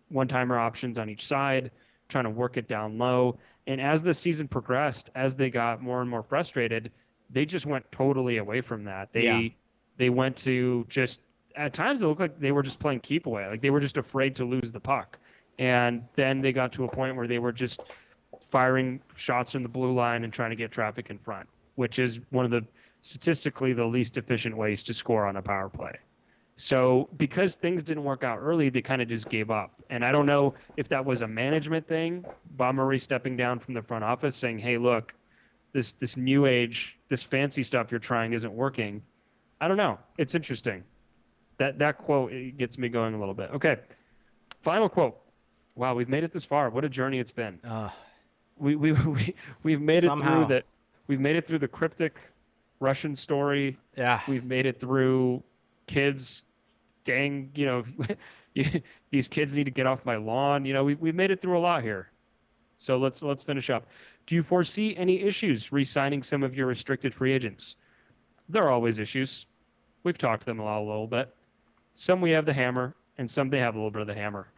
one-timer options on each side, trying to work it down low. And as the season progressed, as they got more and more frustrated, they just went totally away from that. They went to just, at times it looked like they were just playing keep away. Like they were just afraid to lose the puck. And then they got to a point where they were just firing shots in the blue line and trying to get traffic in front, which is one of the statistically the least efficient ways to score on a power play. So because things didn't work out early, they kind of just gave up. And I don't know if that was a management thing, Bob Murray stepping down from the front office saying, hey, look, this new age, this fancy stuff you're trying isn't working. I don't know. It's interesting. That quote, it gets me going a little bit. Okay. Final quote. Wow, we've made it this far. What a journey it's been. We've made it through that. We've made it through the cryptic Russian story. Yeah. We've made it through kids. Dang, these kids need to get off my lawn. We've made it through a lot here. So let's finish up. Do you foresee any issues re-signing some of your restricted free agents? There are always issues. We've talked to them a little bit. Some we have the hammer, and some they have a little bit of the hammer.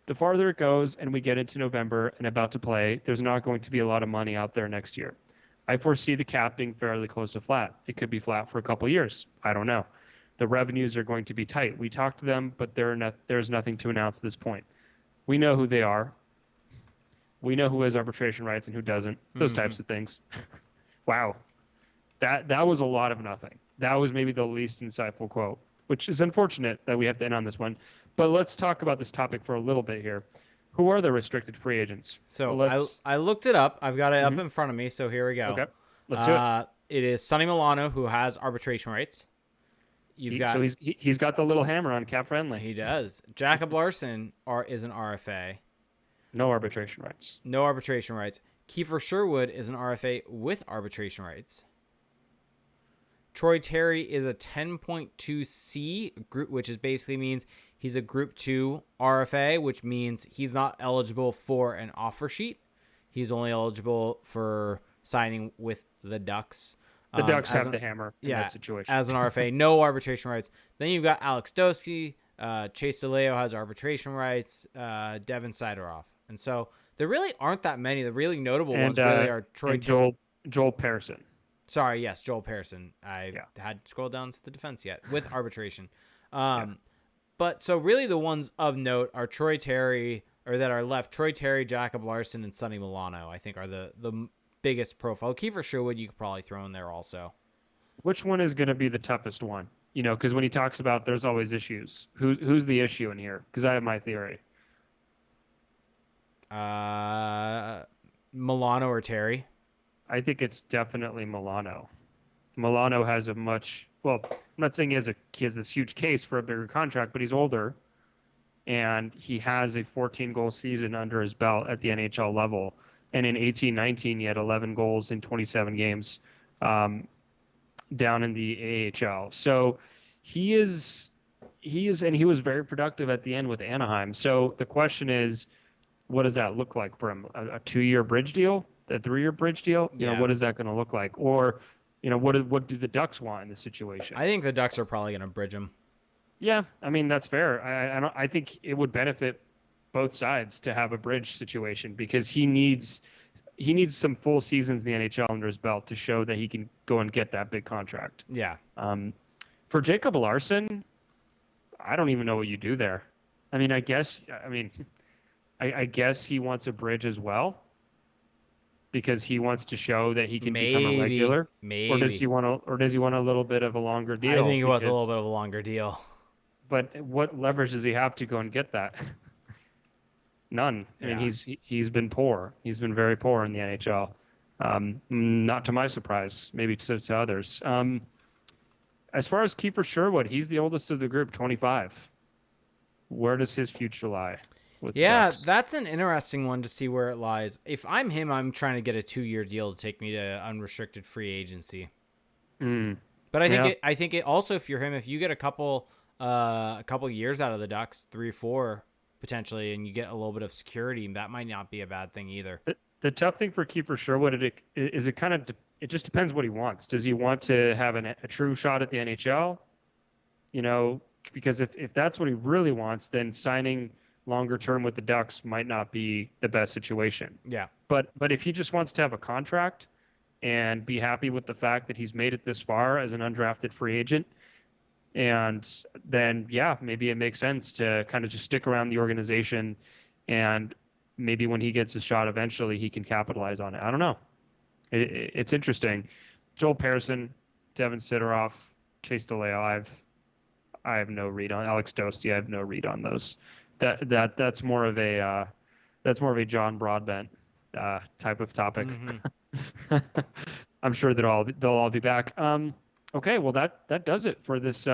The farther it goes and we get into November and about to play, there's not going to be a lot of money out there next year. I foresee the cap being fairly close to flat. It could be flat for a couple of years. I don't know. The revenues are going to be tight. We talked to them, but there's nothing to announce at this point. We know who they are. We know who has arbitration rights and who doesn't. Those types of things. Wow. That was a lot of nothing. That was maybe the least insightful quote, which is unfortunate that we have to end on this one. But let's talk about this topic for a little bit here. Who are the restricted free agents? So I looked it up. I've got it up in front of me, so here we go. Okay, let's do it. It is Sonny Milano, who has arbitration rights. So he's got the little hammer on cap friendly. He does. Jacob Larson is an RFA. No arbitration rights. No arbitration rights. Kiefer Sherwood is an RFA with arbitration rights. Troy Terry is a 10.2C group, which is basically means he's a Group 2 RFA, which means he's not eligible for an offer sheet. He's only eligible for signing with the Ducks. The Ducks have the hammer in that situation. As an RFA, no arbitration rights. Then you've got Alex Doski. Chase DeLeo has arbitration rights. Devin Sidoroff. And so there really aren't that many. The really notable ones really are Troy Terry. Joel Pearson. Sorry, yes, Joel Pearson. I hadn't scrolled down to the defense yet with arbitration. But so really the ones of note are Troy Terry, or that are left, Troy Terry, Jacob Larson, and Sonny Milano, I think are the biggest profile. Kiefer Sherwood you could probably throw in there also. Which one is going to be the toughest one? Because when he talks about there's always issues, who's the issue in here? Because I have my theory. Milano or Terry? I think it's definitely Milano. Milano has I'm not saying he has this huge case for a bigger contract, but he's older, and he has a 14-goal season under his belt at the NHL level. And in 18-19, he had 11 goals in 27 games down in the AHL. So he was very productive at the end with Anaheim. So the question is, what does that look like for him? A 2-year bridge deal? A 3-year bridge deal? What is that going to look like? Or, what do the Ducks want in this situation? I think the Ducks are probably going to bridge him. Yeah, I mean, that's fair. I think it would benefit both sides to have a bridge situation because he needs some full seasons in the NHL under his belt to show that he can go and get that big contract. Yeah. For Jacob Larson, I don't even know what you do there. I mean, I guess he wants a bridge as well. because he wants to show that he can become a Maybe. regular? Maybe. Or does he want a little bit of a longer deal? I think it was a little bit of a longer deal. But what leverage does he have to go and get that? None. I mean, he's been poor. He's been very poor in the NHL. Not to my surprise, maybe to others. As far as Kiefer Sherwood, he's the oldest of the group, 25. Where does his future lie? Yeah, that's an interesting one to see where it lies. If I'm him, I'm trying to get a 2-year deal to take me to unrestricted free agency. But I think it also, if you're him, if you get a couple years out of the Ducks, 3 or 4 potentially, and you get a little bit of security, that might not be a bad thing either. The tough thing for Kiefer Sherwood is it just depends what he wants. Does he want to have a true shot at the NHL? You know, because if that's what he really wants, then signing longer term with the Ducks might not be the best situation. Yeah. But if he just wants to have a contract and be happy with the fact that he's made it this far as an undrafted free agent, and then, yeah, maybe it makes sense to kind of just stick around the organization, and maybe when he gets his shot eventually, he can capitalize on it. I don't know. It's interesting. Joel Pearson, Devin Sidoroff, Chase DeLeo, I have no read on. Alex Dostie, I have no read on those. That's more of a John Broadbent type of topic. Mm-hmm. I'm sure that they'll all be back. Okay, well that does it for this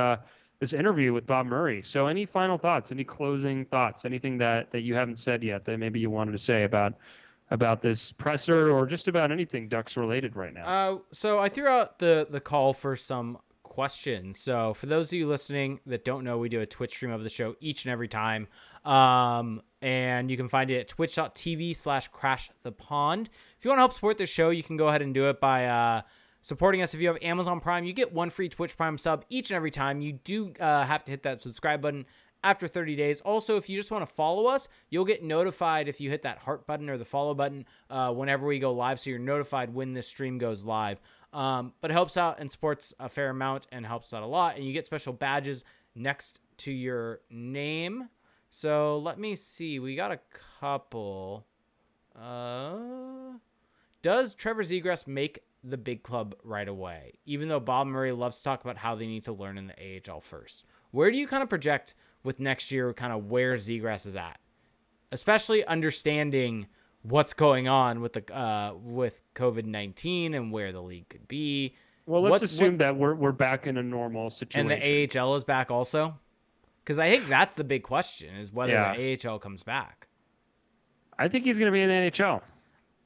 interview with Bob Murray. So any final thoughts? Any closing thoughts? Anything that you haven't said yet that maybe you wanted to say about this presser, or just about anything Ducks related right now? So I threw out the call for some questions. So for those of you listening that don't know, we do a Twitch stream of the show each and every time. And you can find it at twitch.tv/crashthepond. If you want to help support the show, you can go ahead and do it by supporting us. If you have Amazon Prime, you get 1 free Twitch Prime sub each and every time. You do have to hit that subscribe button after 30 days. Also, if you just want to follow us, you'll get notified if you hit that heart button or the follow button whenever we go live, so you're notified when this stream goes live. But it helps out and supports a fair amount and helps out a lot, and you get special badges next to your name. So let me see. We got a couple. Does Trevor Zegras make the big club right away? Even though Bob Murray loves to talk about how they need to learn in the AHL first. Where do you kind of project with next year, kind of where Zegras is at? Especially understanding what's going on with the with COVID-19 and where the league could be. Well, let's assume that we're back in a normal situation. And the AHL is back also? Because I think that's the big question, is whether the AHL comes back. I think he's going to be in the NHL.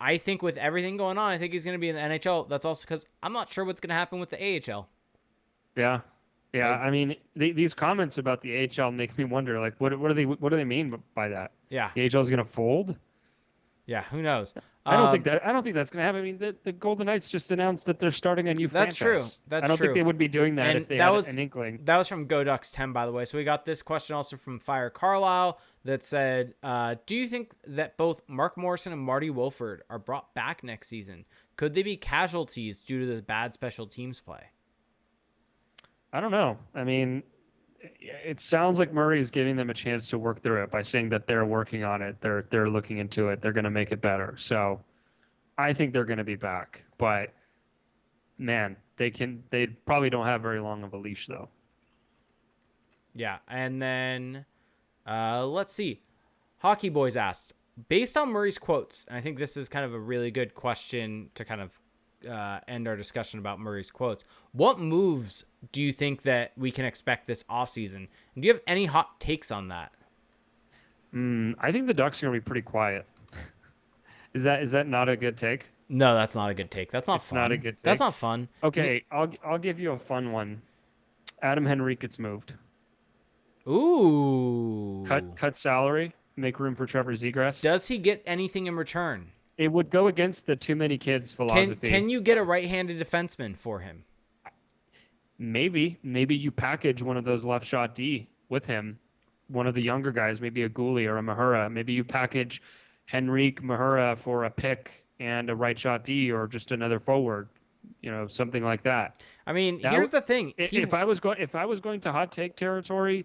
I think with everything going on, I think he's going to be in the NHL. That's also because I'm not sure what's going to happen with the AHL. Yeah. I mean, these comments about the AHL make me wonder, like, what do they mean by that? Yeah. The AHL is going to fold? Yeah, who knows? I don't think that's going to happen. I mean, the Golden Knights just announced that they're starting a new franchise. That's true. I don't think they would be doing that if they had an inkling. That was from GoDucks10, by the way. So we got this question also from Fire Carlisle that said, do you think that both Mark Morrison and Marty Wilford are brought back next season? Could they be casualties due to this bad special teams play? I don't know. I mean, it sounds like Murray is giving them a chance to work through it by saying that they're working on it. They're looking into it. They're going to make it better. So I think they're going to be back. But man, they probably don't have very long of a leash though. Yeah. And then let's see. Hockey Boys asked, based on Murray's quotes, and I think this is kind of a really good question to kind of end our discussion about Murray's quotes. What moves do you think that we can expect this offseason? And do you have any hot takes on that? I think the Ducks are going to be pretty quiet. Is that not a good take? No, that's not a good take. That's not fun. Not a good take. That's not fun. Okay, I'll give you a fun one. Adam Henrique gets moved. Ooh. Cut salary, make room for Trevor Zegras. Does he get anything in return? It would go against the too many kids philosophy. Can you get a right-handed defenseman for him? Maybe you package one of those left shot D with him, one of the younger guys, maybe a Gouli or a Mahura. Maybe you package Henrique, Mahura for a pick and a right shot D, or just another forward, something like that. I mean, here's the thing. If I was going to hot take territory,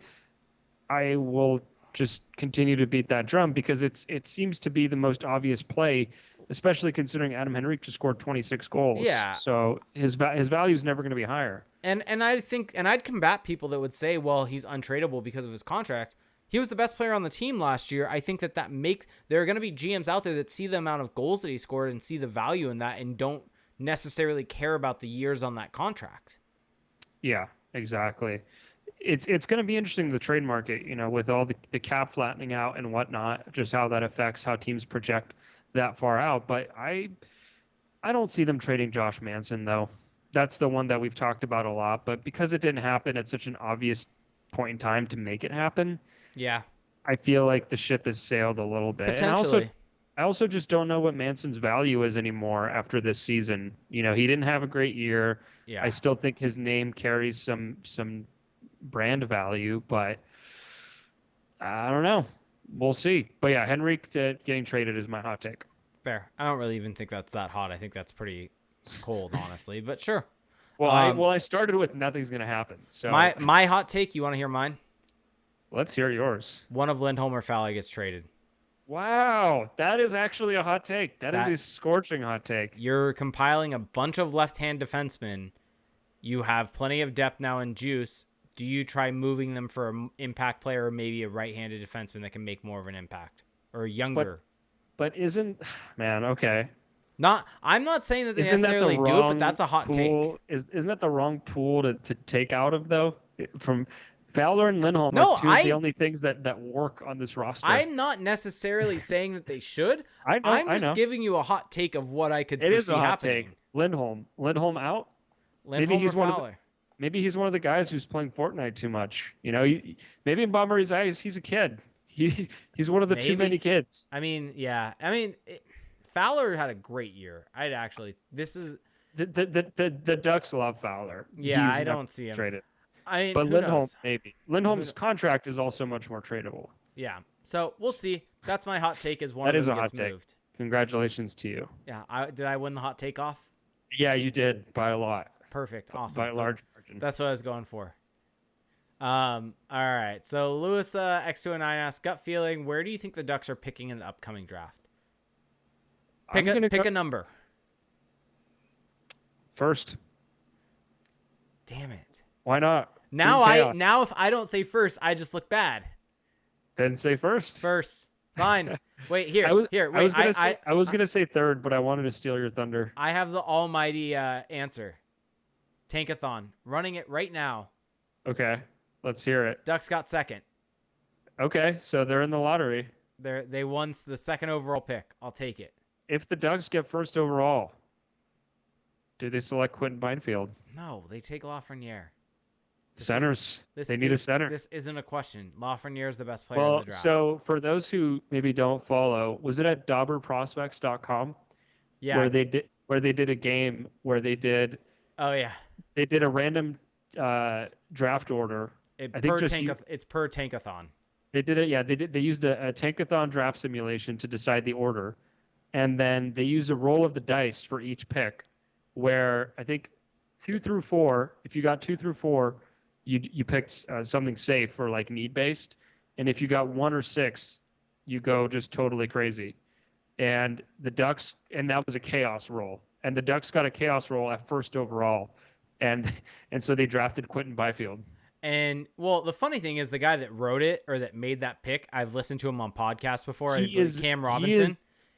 I will just continue to beat that drum because it seems to be the most obvious play especially considering Adam Henrique just scored 26 goals. Yeah. So his value is never going to be higher. And I think, and I'd combat people that would say, well, he's untradeable because of his contract. He was the best player on the team last year. I think that makes, there are going to be GMs out there that see the amount of goals that he scored and see the value in that and don't necessarily care about the years on that contract. Yeah, exactly. It's going to be interesting, the trade market, with all the cap flattening out and whatnot, just how that affects how teams project that far out. But I don't see them trading Josh Manson, though. That's the one that we've talked about a lot. But because it didn't happen at such an obvious point in time to make it happen, yeah, I feel like the ship has sailed a little bit. Potentially. And I also just don't know what Manson's value is anymore after this season. He didn't have a great year. Yeah. I still think his name carries some brand value, but I don't know. We'll see. But yeah, Henrique getting traded is my hot take. Fair. I don't really even think that's that hot. I think that's pretty cold, honestly, but sure. Well, I started with nothing's going to happen. So my hot take, you want to hear mine? Let's hear yours. One of Lindholm or Fowler gets traded. Wow, that is actually a hot take. That is a scorching hot take. You're compiling a bunch of left-hand defensemen. You have plenty of depth now in juice. Do you try moving them for an impact player or maybe a right-handed defenseman that can make more of an impact? Or younger? But man, okay. I'm not saying that they Isn't necessarily that do it, but that's a hot pool? take. Isn't that the wrong pool to take out of, though? From Fowler and Lindholm No, are two of the only things that work on this roster. I'm not necessarily saying that they should. I'm just giving you a hot take of what I could foresee happening. It is a hot take. Lindholm out? Maybe he's Fowler. Maybe he's one of the guys who's playing Fortnite too much. Maybe in Bob Murray's eyes, he's a kid. He's one of the too many kids. I mean, yeah. Fowler had a great year. This is the Ducks love Fowler. Yeah, I don't see him traded. But Lindholm, knows? maybe. Lindholm's contract is also much more tradable. Yeah. So we'll see. That's my hot take. Is one that of is them a gets hot take. moved. Congratulations to you. Yeah. Did I win the hot take off? Yeah, you did by a lot. Perfect. Awesome. By a large margin. That's what I was going for. All right. So Lewis X209 asks, gut feeling, where do you think the Ducks are picking in the upcoming draft? Pick a number. First. Damn it. Why not? Now if I don't say first, I just look bad. Then say first. First. Fine. Wait, here. I was gonna say third, but I wanted to steal your thunder. I have the almighty answer. Tankathon. Running it right now. Okay. Let's hear it. Ducks got second. Okay, so they're in the lottery. They won the second overall pick. I'll take it. If the Ducks get first overall, do they select Quentin Byfield? No, they take Lafreniere. Centers. They need a center. This isn't a question. Lafreniere is the best player in the draft. So for those who maybe don't follow, was it at DauberProspects.com? Yeah. Where they did a game where they did. Oh yeah. They did a random draft order. It's per tankathon. They did it. Yeah, they did. They used a tankathon draft simulation to decide the order, and then they used a roll of the dice for each pick. Where I think 2 through 4, if you got 2 through 4, you picked something safe or like need based, and if you got 1 or 6, you go just totally crazy. And the Ducks, and that was a chaos roll, and the Ducks got a chaos roll at first overall, and so they drafted Quentin Byfield. And well, the funny thing is the guy that wrote it or that made that pick, I've listened to him on podcasts before. Cam Robinson.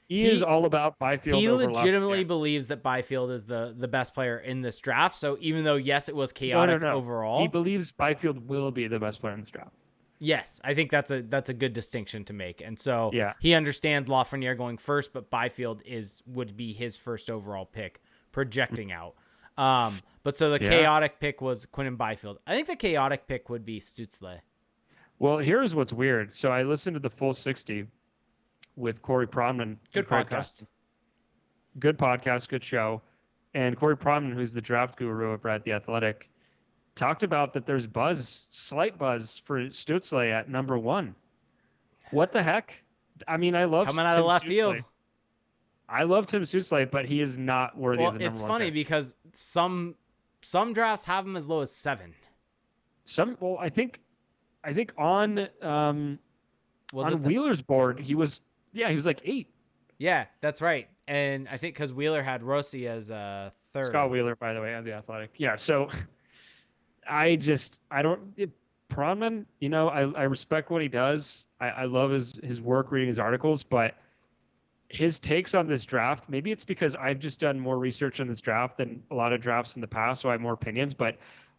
He is all about Byfield. He legitimately believes that Byfield is the best player in this draft. So even though, yes, it was chaotic overall, he believes Byfield will be the best player in this draft. Yes, I think that's a good distinction to make. And so he understands Lafreniere going first, but Byfield would be his first overall pick projecting out. But so the chaotic pick was Quentin Byfield. I think the chaotic pick would be Stützle. Well, here's what's weird. So I listened to the full 60 with Corey Pronman. Good podcast. Good podcast, good show. And Corey Pronman, who's the draft guru over at The Athletic, talked about that there's slight buzz for Stützle at number 1. What the heck? I mean, I love coming out of left field. I love Tim Stützle, but he is not worthy of the number 1 It's funny pick. Because some drafts have him as low as 7. I think on Wheeler's board he was like 8. Yeah, that's right. And I think because Wheeler had Rossi as a third. Scott Wheeler, by the way, on the Athletic. Yeah, so I don't. Pronman, I respect what he does. I love his work, reading his articles, but his takes on this draft, maybe it's because I've just done more research on this draft than a lot of drafts in the past, so I have more opinions, but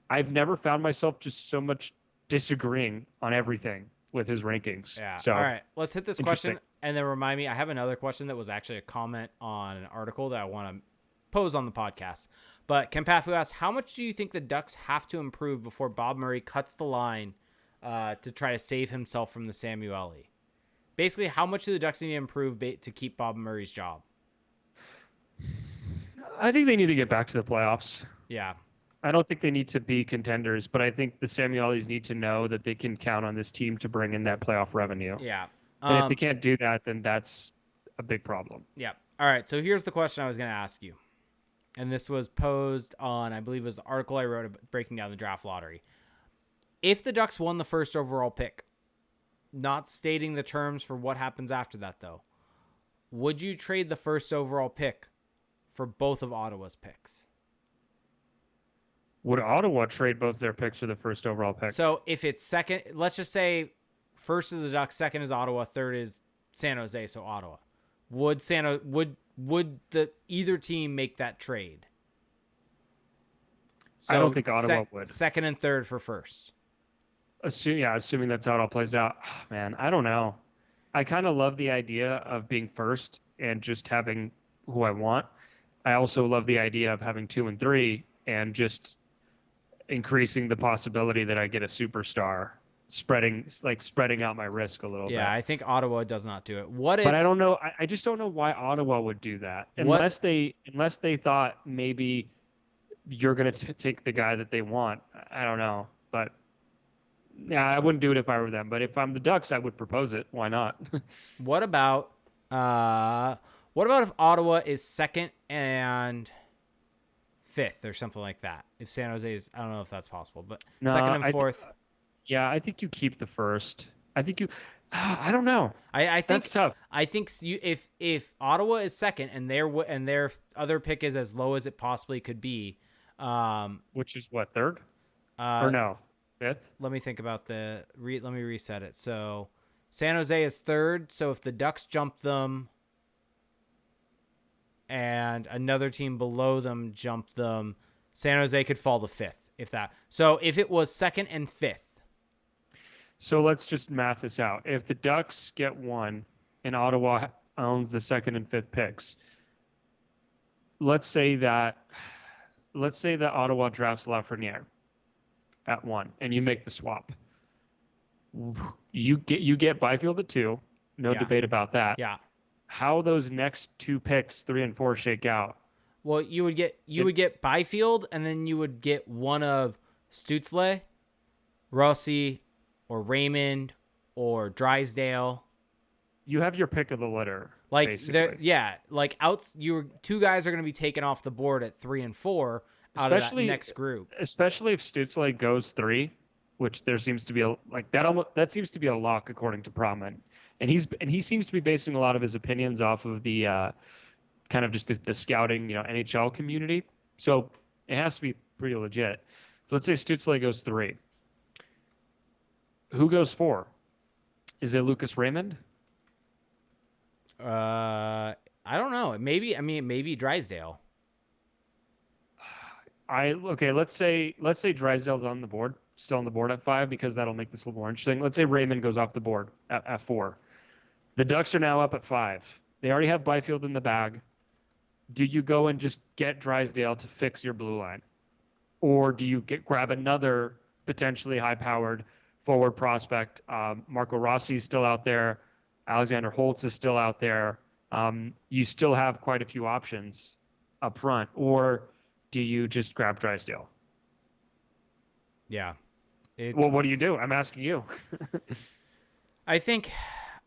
I've never found myself just so much disagreeing on everything with his rankings. Yeah. So, all right, let's hit this question and then remind me. I have another question that was actually a comment on an article that I want to pose on the podcast. But Ken Pafu asks, how much do you think the Ducks have to improve before Bob Murray cuts the line to try to save himself from the Samueli? Basically, how much do the Ducks need to improve to keep Bob Murray's job? I think they need to get back to the playoffs. Yeah. I don't think they need to be contenders, but I think the Samuelis need to know that they can count on this team to bring in that playoff revenue. Yeah. And if they can't do that, then that's a big problem. Yeah. All right. So here's the question I was going to ask you. And this was posed on, I believe it was the article I wrote breaking down the draft lottery. If the Ducks won the first overall pick, not stating the terms for what happens after that, though, would you trade the first overall pick for both of Ottawa's picks? Would Ottawa trade both their picks for the first overall pick? So if it's second, let's just say first is the Ducks, second is Ottawa, third is San Jose, so Ottawa. Would the either team make that trade? So I don't think Ottawa would. Second and third for first. Assuming that's how it all plays out. Oh, man, I don't know. I kind of love the idea of being first and just having who I want. I also love the idea of having 2 and 3 and just increasing the possibility that I get a superstar, spreading out my risk a little bit. Yeah, I think Ottawa does not do it. But I don't know. I just don't know why Ottawa would do that unless they thought maybe you're going to take the guy that they want. I don't know, but yeah, I wouldn't do it if I were them. But if I'm the Ducks, I would propose it. Why not? What about if Ottawa is second and fifth or something like that? If San Jose is, I don't know if that's possible, but no, second and fourth. I think you keep the first. I think you. I don't know. I think that's tough. I think if Ottawa is second and their other pick is as low as it possibly could be, which is what, third? Or no, fifth? Let me think about let me reset it. So San Jose is third. So if the Ducks jump them and another team below them jump them, San Jose could fall to fifth. So if it was second and fifth. So let's just math this out. If the Ducks get 1 and Ottawa owns the second and fifth picks, let's say that Ottawa drafts Lafreniere at 1 and you make the swap. You get Byfield at 2, no debate about that. Yeah. How those next 2 picks, 3 and 4, shake out? Well, you would get Byfield, and then you would get one of Stützle, Rossi, or Raymond, or Drysdale. You have your pick of the litter. Like two guys are going to be taken off the board at 3 and 4 out of that next group. Especially if Stützle goes 3, which there seems to be that seems to be a lock according to Proman, and he seems to be basing a lot of his opinions off of the kind of just the scouting, NHL community. So it has to be pretty legit. So let's say Stützle goes 3. Who goes 4? Is it Lucas Raymond? I don't know. Maybe Drysdale. Let's say Drysdale's on the board, still on the board at 5, because that'll make this a little more interesting. Let's say Raymond goes off the board at 4. The Ducks are now up at 5. They already have Byfield in the bag. Do you go and just get Drysdale to fix your blue line? Or do you grab another potentially high-powered forward prospect? Marco Rossi is still out there. Alexander Holtz is still out there. You still have quite a few options up front. Or do you just grab Drysdale? Yeah. Well, what do you do? I'm asking you. I think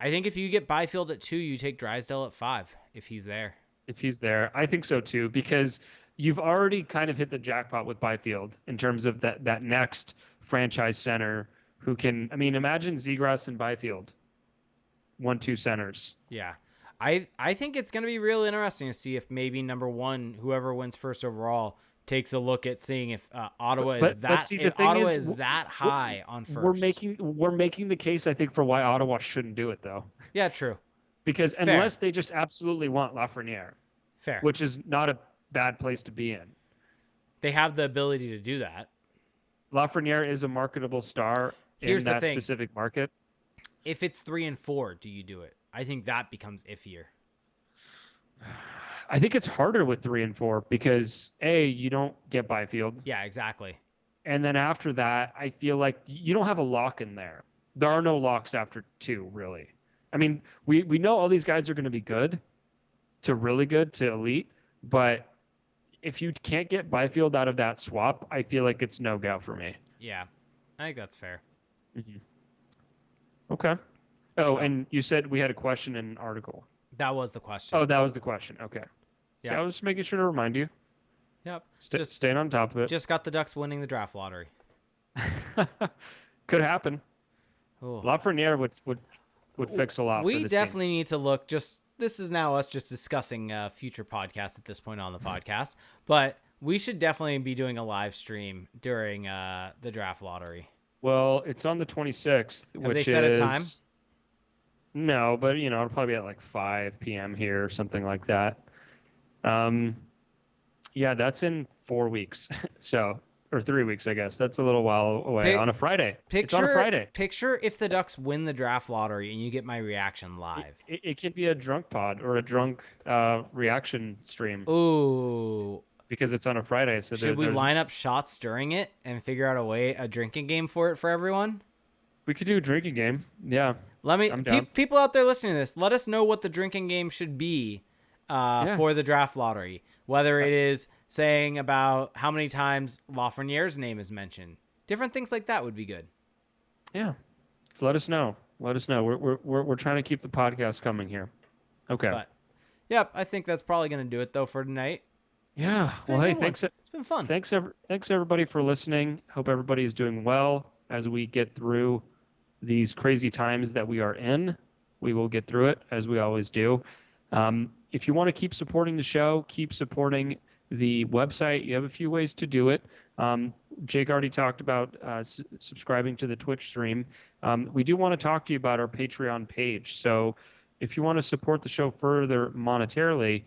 if you get Byfield at 2, you take Drysdale at 5 if he's there. If he's there, I think so too, because you've already kind of hit the jackpot with Byfield in terms of that next franchise center who can. I mean, imagine Zegras and Byfield, 1-2 centers. Yeah, I think it's going to be real interesting to see if maybe number one, whoever wins first overall, takes a look at seeing if Ottawa is But see, the thing Ottawa is, is that high on first. we're making the case, I think, for why Ottawa shouldn't do it though. Yeah, true. Because Fair. unless they just absolutely want Lafreniere, Fair. which is not a bad place to be in. They have the ability to do that. Lafreniere is a marketable star in that specific market. If it's 3 and 4, do you do it? I think that becomes iffier. I think it's harder with 3 and 4 because you don't get Byfield. Yeah, exactly. And then after that, I feel like you don't have a lock in there. There are no locks after 2, really. I mean, we know all these guys are going to be good to really good to elite, but if you can't get Byfield out of that swap, I feel like it's no go for me. Yeah, I think that's fair. Mm-hmm. Okay. Oh, and you said we had a question in an article. That was the question. Oh, that was the question. Okay. Yeah. So I was just making sure to remind you. Yep. Staying on top of it. Just got the Ducks winning the draft lottery. Could happen. Ooh. Lafreniere would fix a lot. We for this definitely team. need to look. This is now us just discussing future podcasts at this point on the podcast, but we should definitely be doing a live stream during the draft lottery. Well, it's on the 26th, Have which they set a time? No, but it'll probably be at like 5 p.m. here or something like that. Yeah, that's in 4 weeks. Or 3 weeks, I guess. That's a little while away. On a Friday. It's on a Friday. Picture if the Ducks win the draft lottery and you get my reaction live. It can be a drunk pod or a drunk reaction stream. Ooh. Because it's on a Friday. So should we line up shots during it and figure out a drinking game for it for everyone? We could do a drinking game. Yeah. People out there listening to this, let us know what the drinking game should be for the draft lottery. Whether it is saying about how many times Lafreniere's name is mentioned. Different things like that would be good. Yeah. So let us know. We're trying to keep the podcast coming here. Okay. But, yep, I think that's probably going to do it, though, for tonight. Yeah. Well, hey, thanks. It's been fun. Thanks, everybody, for listening. Hope everybody is doing well as we get through these crazy times that we are in. We will get through it, as we always do. If you want to keep supporting the show, keep supporting the website. You have a few ways to do it. Jake already talked about subscribing to the Twitch stream. We do want to talk to you about our Patreon page. So if you want to support the show further monetarily,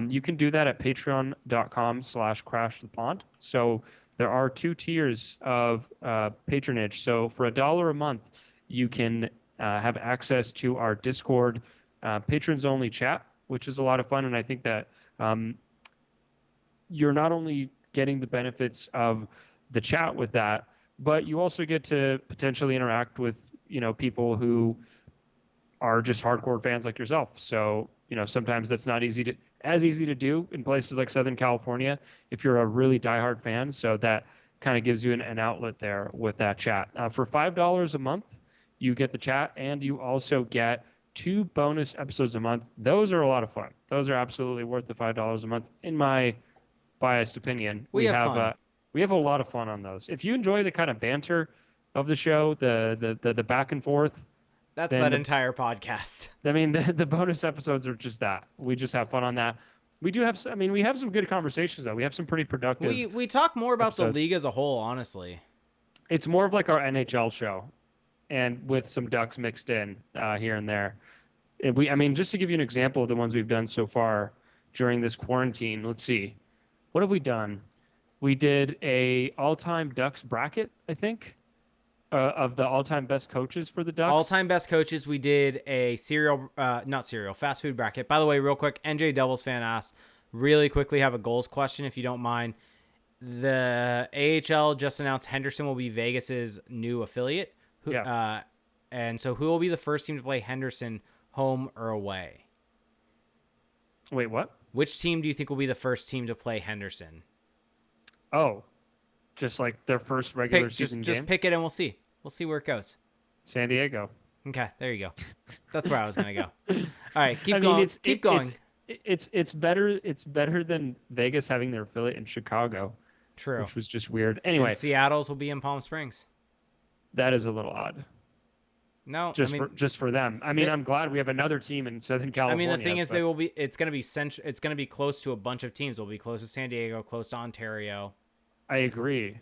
you can do that at patreon.com/crashthepond. So there are 2 tiers of patronage. So for $1 a month, you can have access to our Discord patrons-only chat, which is a lot of fun. And I think that you're not only getting the benefits of the chat with that, but you also get to potentially interact with, people who are just hardcore fans like yourself. So, sometimes that's not easy to do in places like Southern California if you're a really diehard fan. So that kind of gives you an outlet there with that chat. For $5 a month, you get the chat, and you also get 2 bonus episodes a month. Those are a lot of fun. Those are absolutely worth the $5 a month, in my biased opinion. We have fun. We have a lot of fun on those. If you enjoy the kind of banter of the show, the back and forth, that's that entire podcast. I mean, the bonus episodes are just that. We just have fun on that. We do have. We have some good conversations though. We have some pretty productive. We talk more about episodes. The league as a whole, honestly. It's more of like our NHL show, and with some Ducks mixed in here and there. Just to give you an example of the ones we've done so far during this quarantine. Let's see, what have we done? We did a all-time Ducks bracket, I think, of the all-time best coaches for the Ducks. All-time best coaches. We did a fast food bracket. By the way, real quick, NJ Doubles fan asked, really quickly have a goals question, if you don't mind. The AHL just announced Henderson will be Vegas's new affiliate. And so who will be the first team to play Henderson, home or away? Wait, what? Which team do you think will be the first team to play Henderson? Oh, just like their first regular season game? Just pick it and we'll see. We'll see where it goes. San Diego. Okay, there you go. That's where I was going to go. All right, keep going. Keep going. It's better than Vegas having their affiliate in Chicago. True. Which was just weird. Anyway. And Seattle's will be in Palm Springs. That is a little odd. No, just for them. I mean, I'm glad we have another team in Southern California. I mean, the thing is, they will be. It's going to be It's going to be close to a bunch of teams. It'll be close to San Diego, close to Ontario. I agree.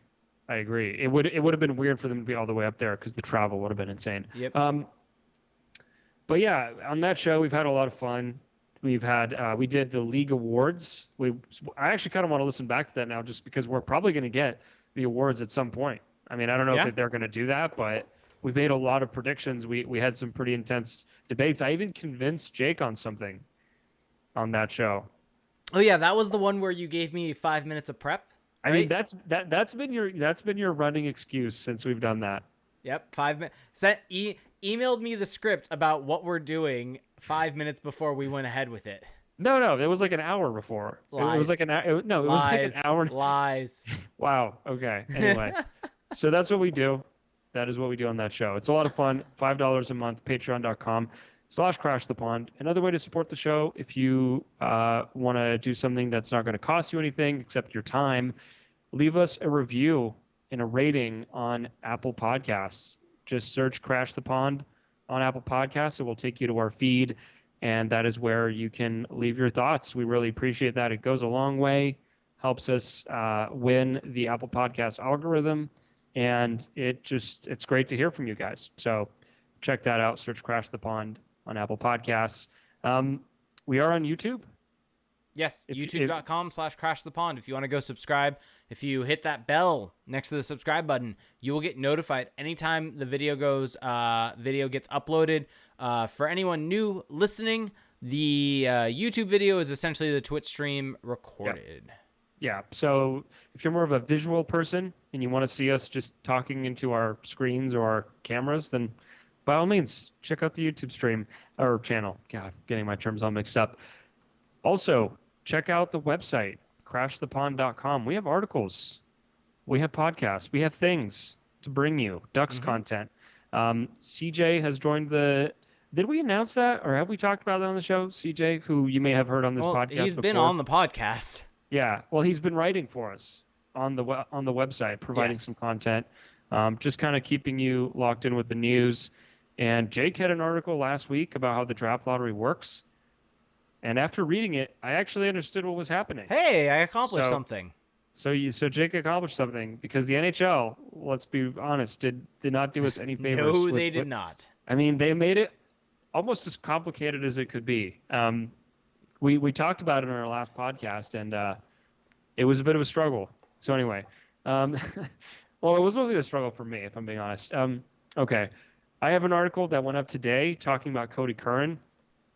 It would have been weird for them to be all the way up there because the travel would have been insane. Yep. But yeah, on that show we've had a lot of fun. We did the league awards. I actually kind of want to listen back to that now, just because we're probably going to get the awards at some point. I mean, I don't know if they're going to do that, but we made a lot of predictions. We had some pretty intense debates. I even convinced Jake on something on that show. Oh yeah, that was the one where you gave me 5 minutes of prep. Right? I mean, that's been your running excuse since we've done that. Yep, 5 minutes. Emailed me the script about what we're doing 5 minutes before we went ahead with it. No, it was like an hour before. Lies. It was like an hour. It was like an hour. Lies. Wow. Okay. Anyway, so that's what we do. That is what we do on that show. It's a lot of fun. $5 a month. Patreon.com/CrashThePond. Another way to support the show, if you want to do something that's not going to cost you anything except your time, leave us a review and a rating on Apple Podcasts. Just search Crash the Pond on Apple Podcasts. It will take you to our feed, and that is where you can leave your thoughts. We really appreciate that. It goes a long way, helps us win the Apple Podcast algorithm, and it's great to hear from you guys. So check that out. Search Crash the Pond on Apple Podcasts. We are on YouTube. Yes, youtube.com/crashthepond. If you want to go subscribe, if you hit that bell next to the subscribe button, you will get notified anytime the video gets uploaded. For anyone new listening, the YouTube video is essentially the Twitch stream recorded. Yeah. So if you're more of a visual person and you want to see us just talking into our screens or our cameras, then by all means, check out the YouTube stream or channel. God, getting my terms all mixed up. Also, check out the website, crashthepond.com. We have articles. We have podcasts. We have things to bring you, Ducks content. CJ has joined the... Did we announce that, or have we talked about that on the show? CJ, who you may have heard on this podcast he's been before. on the podcast. Yeah, well, he's been writing for us on the website, providing some content, just kind of keeping you locked in with the news. And Jake had an article last week about how the draft lottery works. And after reading it, I actually understood what was happening. Hey, I accomplished something. So Jake accomplished something, because the NHL, let's be honest, did not do us any favors. No, they did not. I mean, they made it almost as complicated as it could be. We talked about it in our last podcast, and it was a bit of a struggle. So anyway, well, it was mostly a struggle for me, if I'm being honest. Okay, I have an article that went up today talking about Kodie Curran.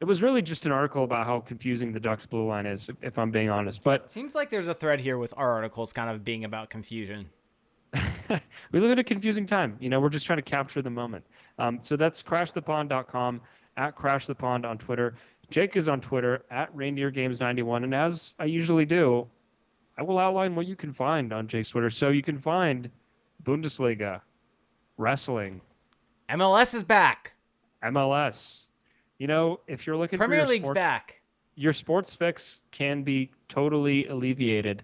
It was really just an article about how confusing the Ducks blue line is, if I'm being honest. But seems like there's a thread here with our articles kind of being about confusion. We live in a confusing time. We're just trying to capture the moment. So that's crashthepond.com, at crashthepond on Twitter. Jake is on Twitter, at reindeergames91. And as I usually do, I will outline what you can find on Jake's Twitter. So you can find Bundesliga, wrestling. MLS is back. MLS. If you're looking Premier for League's back. Your sports fix can be totally alleviated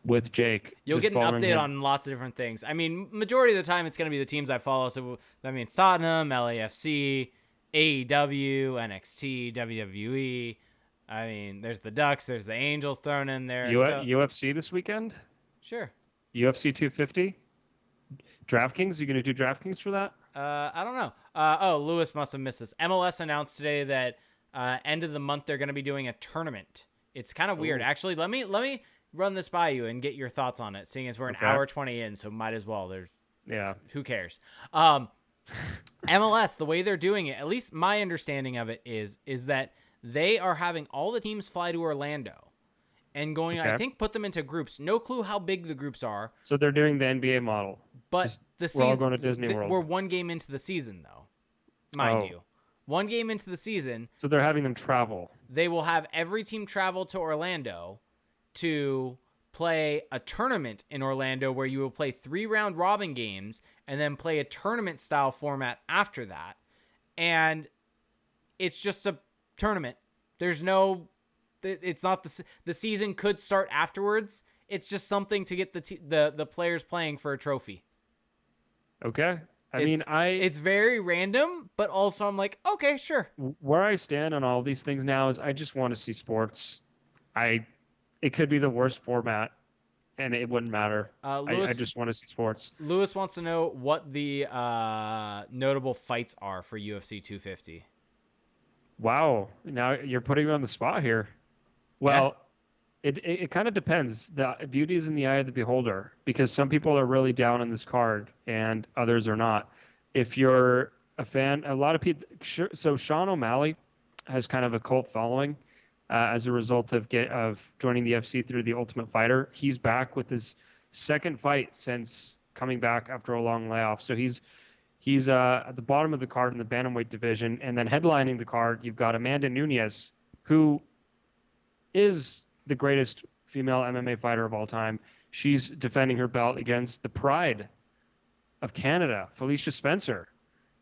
with Jake. You'll get an update on lots of different things. I mean, majority of the time it's going to be the teams I follow. So that means Tottenham, LAFC, AEW, NXT, WWE. I mean, there's the Ducks, there's the Angels thrown in there. UFC this weekend? Sure. UFC 250? DraftKings? You going to do DraftKings for that? I don't know. Lewis must have missed this. MLS announced today that end of the month they're going to be doing a tournament. It's kind of weird. Actually, let me run this by you and get your thoughts on it, seeing as we're an hour 20 in, so might as well. Who cares? MLS, the way they're doing it, at least my understanding of it is that they are having all the teams fly to Orlando and going, I think, put them into groups. No clue how big the groups are. So they're doing the NBA model. But we're all going to Disney World. We're one game into the season, though, mind you. One game into the season. So they're having them travel. They will have every team travel to Orlando to play a tournament in Orlando where you will play 3 round robin games and then play a tournament style format after that. And it's just a tournament. There's no, it's not the season could start afterwards. It's just something to get the players playing for a trophy. Okay. It's very random, but also I'm like, okay, sure. Where I stand on all these things now is I just want to see sports. It could be the worst format, and it wouldn't matter. I just want to see sports. Lewis wants to know what the notable fights are for UFC 250. Wow, now you're putting me on the spot here. Well, it kind of depends. The beauty is in the eye of the beholder, because some people are really down on this card and others are not. If you're a fan, a lot of people. So Sean O'Malley has kind of a cult following as a result of joining the UFC through The Ultimate Fighter. He's back with his second fight since coming back after a long layoff. So he's at the bottom of the card in the bantamweight division, and then headlining the card, you've got Amanda Nunez, who is the greatest female MMA fighter of all time. She's defending her belt against the pride of Canada, Felicia Spencer,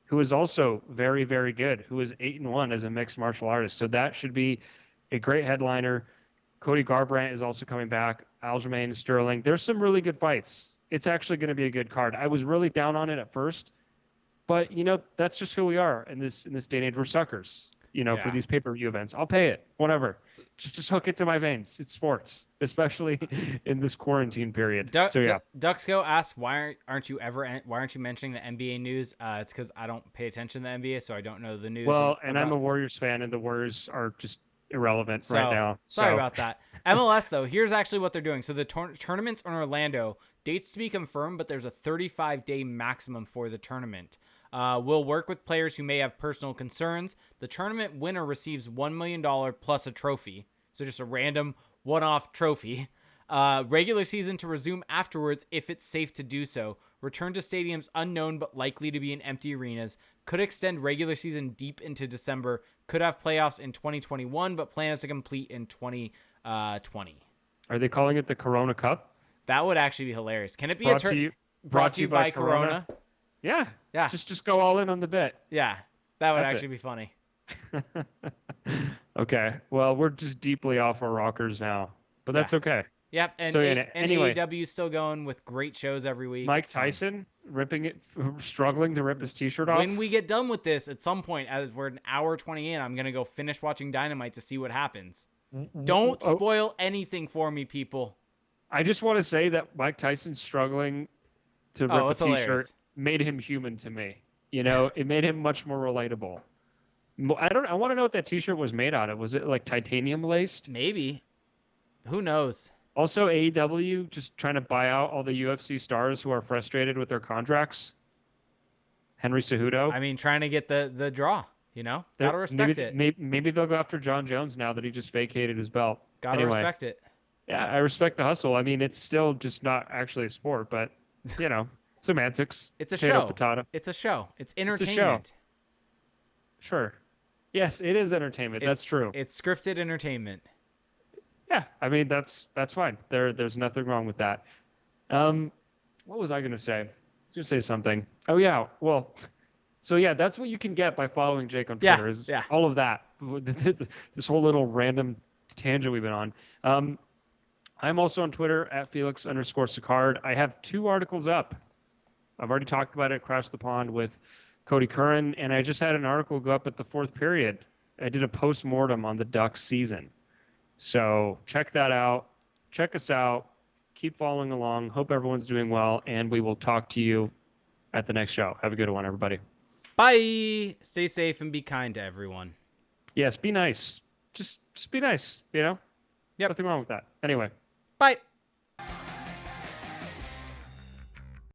who is also very, very good, who is 8-1 as a mixed martial artist. So that should be a great headliner. Cody Garbrandt is also coming back. Aljamain Sterling. There's some really good fights. It's actually going to be a good card. I was really down on it at first, but that's just who we are in this day and age. We're suckers, for these pay-per-view events. I'll pay it, whatever. Just hook it to my veins. It's sports, especially in this quarantine period. Duxco asks, why aren't you mentioning the NBA news? It's because I don't pay attention to the NBA, so I don't know the news. Well, and I'm a Warriors fan, and the Warriors are just irrelevant right now. Sorry about that. MLS, though, here's actually what they're doing. So the tournament's in Orlando. Dates to be confirmed, but there's a 35-day maximum for the tournament. We'll work with players who may have personal concerns. The tournament winner receives $1 million plus a trophy. So just a random one-off trophy. Regular season to resume afterwards if it's safe to do so. Return to stadiums unknown but likely to be in empty arenas. Could extend regular season deep into December. Could have playoffs in 2021, but plans to complete in 2020. Are they calling it the Corona Cup? That would actually be hilarious. Can it be brought to you by Corona? Yeah. Yeah. Just go all in on the bet. Yeah. That would actually be funny. Okay. Well, we're just deeply off our rockers now, but that's okay. Yep. And, anyway, AEW is still going with great shows every week. Mike Tyson struggling to rip his t-shirt off. When we get done with this, at some point, as we're an hour 20 in, I'm going to go finish watching Dynamite to see what happens. Don't spoil anything for me, people. I just want to say that Mike Tyson struggling to rip a t-shirt hilarious. Made him human to me. It made him much more relatable. I want to know what that t-shirt was made out of. Was it like titanium laced? Maybe. Who knows? Also, AEW just trying to buy out all the UFC stars who are frustrated with their contracts. Henry Cejudo. I mean, trying to get the draw, Gotta respect it. Maybe they'll go after John Jones now that he just vacated his belt. Gotta respect it. Yeah, I respect the hustle. I mean, it's still just not actually a sport, but, semantics. It's a potato, show. Potato. It's a show. It's entertainment. It's a show. Sure. Yes, it is entertainment. That's true. It's scripted entertainment. Yeah, I mean, that's fine. There's nothing wrong with that. What was I going to say? I was going to say something. Oh, yeah. Well, so, yeah, that's what you can get by following Jake on Twitter. Yeah. All of that. This whole little random tangent we've been on. I'm also on Twitter at Felix_Sicard. I have 2 articles up. I've already talked about it, Crash the Pond with Kodie Curran, and I just had an article go up at the 4th period. I did a post-mortem on the Ducks season. So check that out. Check us out. Keep following along. Hope everyone's doing well, and we will talk to you at the next show. Have a good one, everybody. Bye. Stay safe and be kind to everyone. Yes, be nice. Just be nice, Yep. Nothing wrong with that. Anyway. Bye.